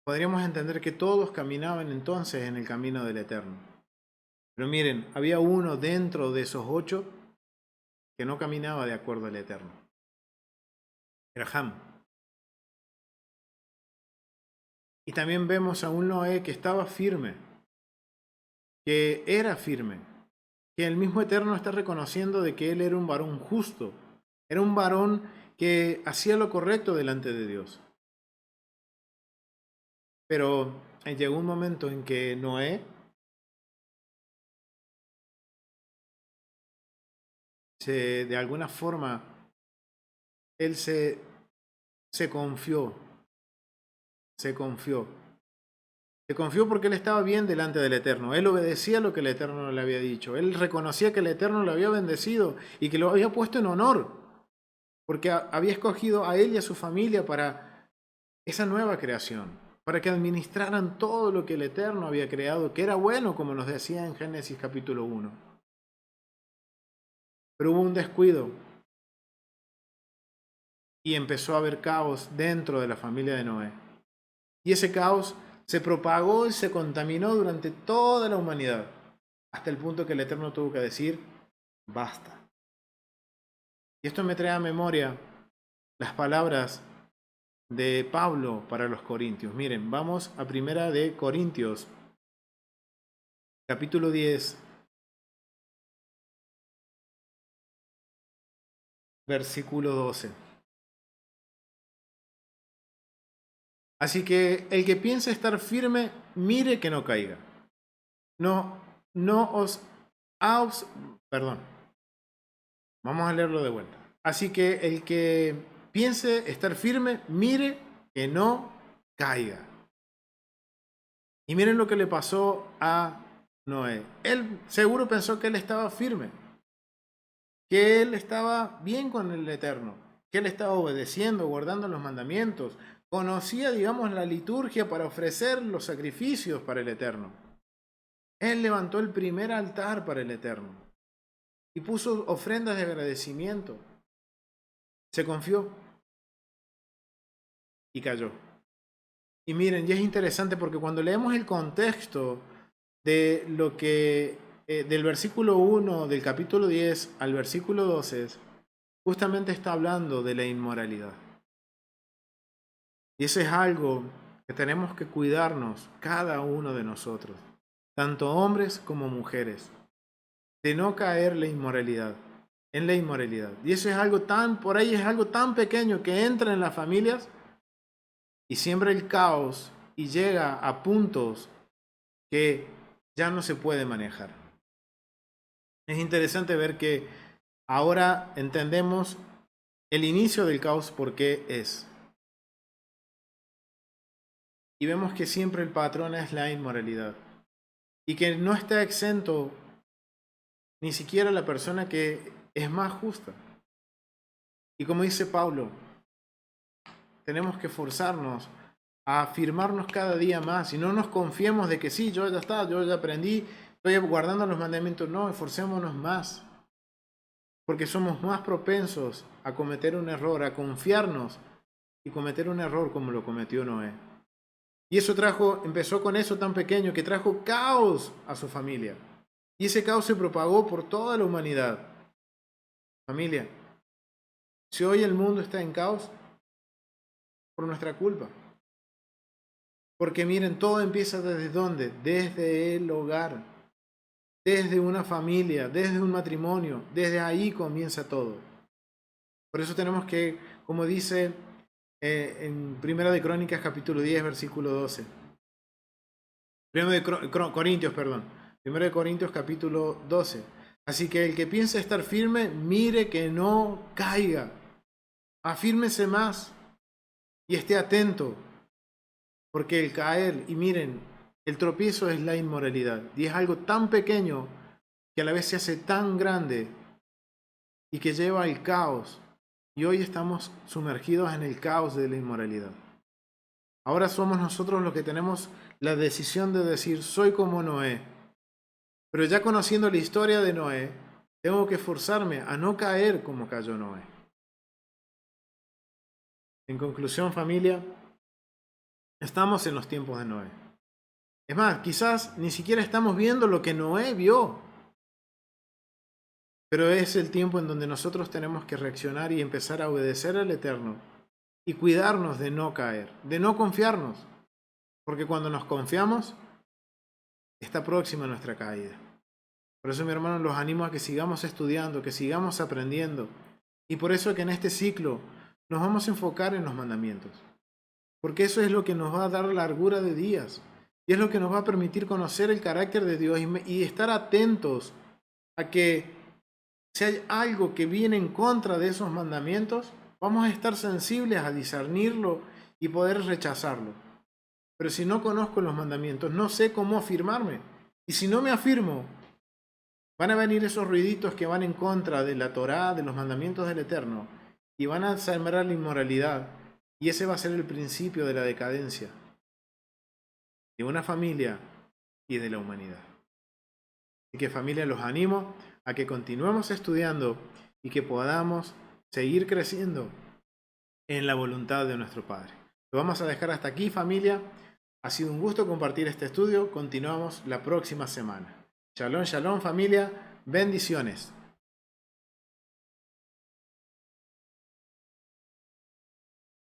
Podríamos entender que todos caminaban entonces en el camino del Eterno. Pero miren, había uno dentro de esos 8 que no caminaba de acuerdo al Eterno. Era Ham. Y también vemos a un Noé que estaba firme, que era firme, que el mismo Eterno está reconociendo de que él era un varón justo, era un varón que hacía lo correcto delante de Dios. Pero llegó un momento en que Noé de alguna forma, él se confió, se confió. Se confió porque él estaba bien delante del Eterno. Él obedecía lo que el Eterno le había dicho. Él reconocía que el Eterno lo había bendecido y que lo había puesto en honor, porque había escogido a él y a su familia para esa nueva creación, para que administraran todo lo que el Eterno había creado, que era bueno, como nos decía en Génesis capítulo 1. Pero hubo un descuido y empezó a haber caos dentro de la familia de Noé. Y ese caos se propagó y se contaminó durante toda la humanidad, hasta el punto que el Eterno tuvo que decir, basta. Y esto me trae a memoria las palabras de Pablo para los Corintios. Miren, vamos a Primera de Corintios, capítulo 10, versículo 12. Así que el que piense estar firme, mire que no caiga. No os... Perdón. Vamos a leerlo de vuelta. Así que el que piense estar firme, mire que no caiga. Y miren lo que le pasó a Noé. Él seguro pensó que él estaba firme, que él estaba bien con el Eterno, que él estaba obedeciendo, guardando los mandamientos, conocía, digamos, la liturgia para ofrecer los sacrificios para el Eterno. Él levantó el primer altar para el Eterno y puso ofrendas de agradecimiento. Se confió y cayó. Y miren, y es interesante porque cuando leemos el contexto de lo que del versículo 1 del capítulo 10 al versículo 12, justamente está hablando de la inmoralidad. Y eso es algo que tenemos que cuidarnos cada uno de nosotros, tanto hombres como mujeres, de no caer en la inmoralidad. Y eso es algo por ahí es algo tan pequeño que entra en las familias y siembra el caos y llega a puntos que ya no se puede manejar. Es interesante ver que ahora entendemos el inicio del caos por qué es. Y vemos que siempre el patrón es la inmoralidad. Y que no está exento ni siquiera la persona que es más justa. Y como dice Pablo, tenemos que forzarnos a afirmarnos cada día más y no nos confiemos de que sí, yo ya aprendí, estoy guardando los mandamientos. No, esforcémonos más, porque somos más propensos a cometer un error, a confiarnos y cometer un error como lo cometió Noé. Y eso empezó con eso tan pequeño que trajo caos a su familia. Y ese caos se propagó por toda la humanidad. Familia, si hoy el mundo está en caos, por nuestra culpa. Porque miren, todo empieza desde ¿dónde? Desde el hogar, desde una familia, desde un matrimonio, desde ahí comienza todo. Por eso tenemos que, como dice en Primera de Crónicas capítulo 10, versículo 12. Primera de Corintios, perdón. Primera de Corintios capítulo 12. Así que el que piensa estar firme, mire que no caiga. Afírmese más y esté atento. Porque el caer, y miren, el tropiezo es la inmoralidad. Y es algo tan pequeño que a la vez se hace tan grande y que lleva al caos. Y hoy estamos sumergidos en el caos de la inmoralidad. Ahora somos nosotros los que tenemos la decisión de decir, soy como Noé. Pero ya conociendo la historia de Noé, tengo que esforzarme a no caer como cayó Noé. En conclusión, familia, estamos en los tiempos de Noé. Es más, quizás ni siquiera estamos viendo lo que Noé vio. Pero es el tiempo en donde nosotros tenemos que reaccionar y empezar a obedecer al Eterno y cuidarnos de no caer, de no confiarnos. Porque cuando nos confiamos, está próxima nuestra caída. Por eso, mi hermano, los animo a que sigamos estudiando, que sigamos aprendiendo. Y por eso que en este ciclo nos vamos a enfocar en los mandamientos. Porque eso es lo que nos va a dar largura de días. Y es lo que nos va a permitir conocer el carácter de Dios y estar atentos a que si hay algo que viene en contra de esos mandamientos, vamos a estar sensibles a discernirlo y poder rechazarlo. Pero si no conozco los mandamientos, no sé cómo afirmarme. Y si no me afirmo, van a venir esos ruiditos que van en contra de la Torá, de los mandamientos del Eterno, y van a sembrar la inmoralidad. Y ese va a ser el principio de la decadencia de una familia y de la humanidad. Así que, familia, los animo a que continuemos estudiando y que podamos seguir creciendo en la voluntad de nuestro Padre. Lo vamos a dejar hasta aquí, familia. Ha sido un gusto compartir este estudio. Continuamos la próxima semana. Shalom, shalom, familia. Bendiciones.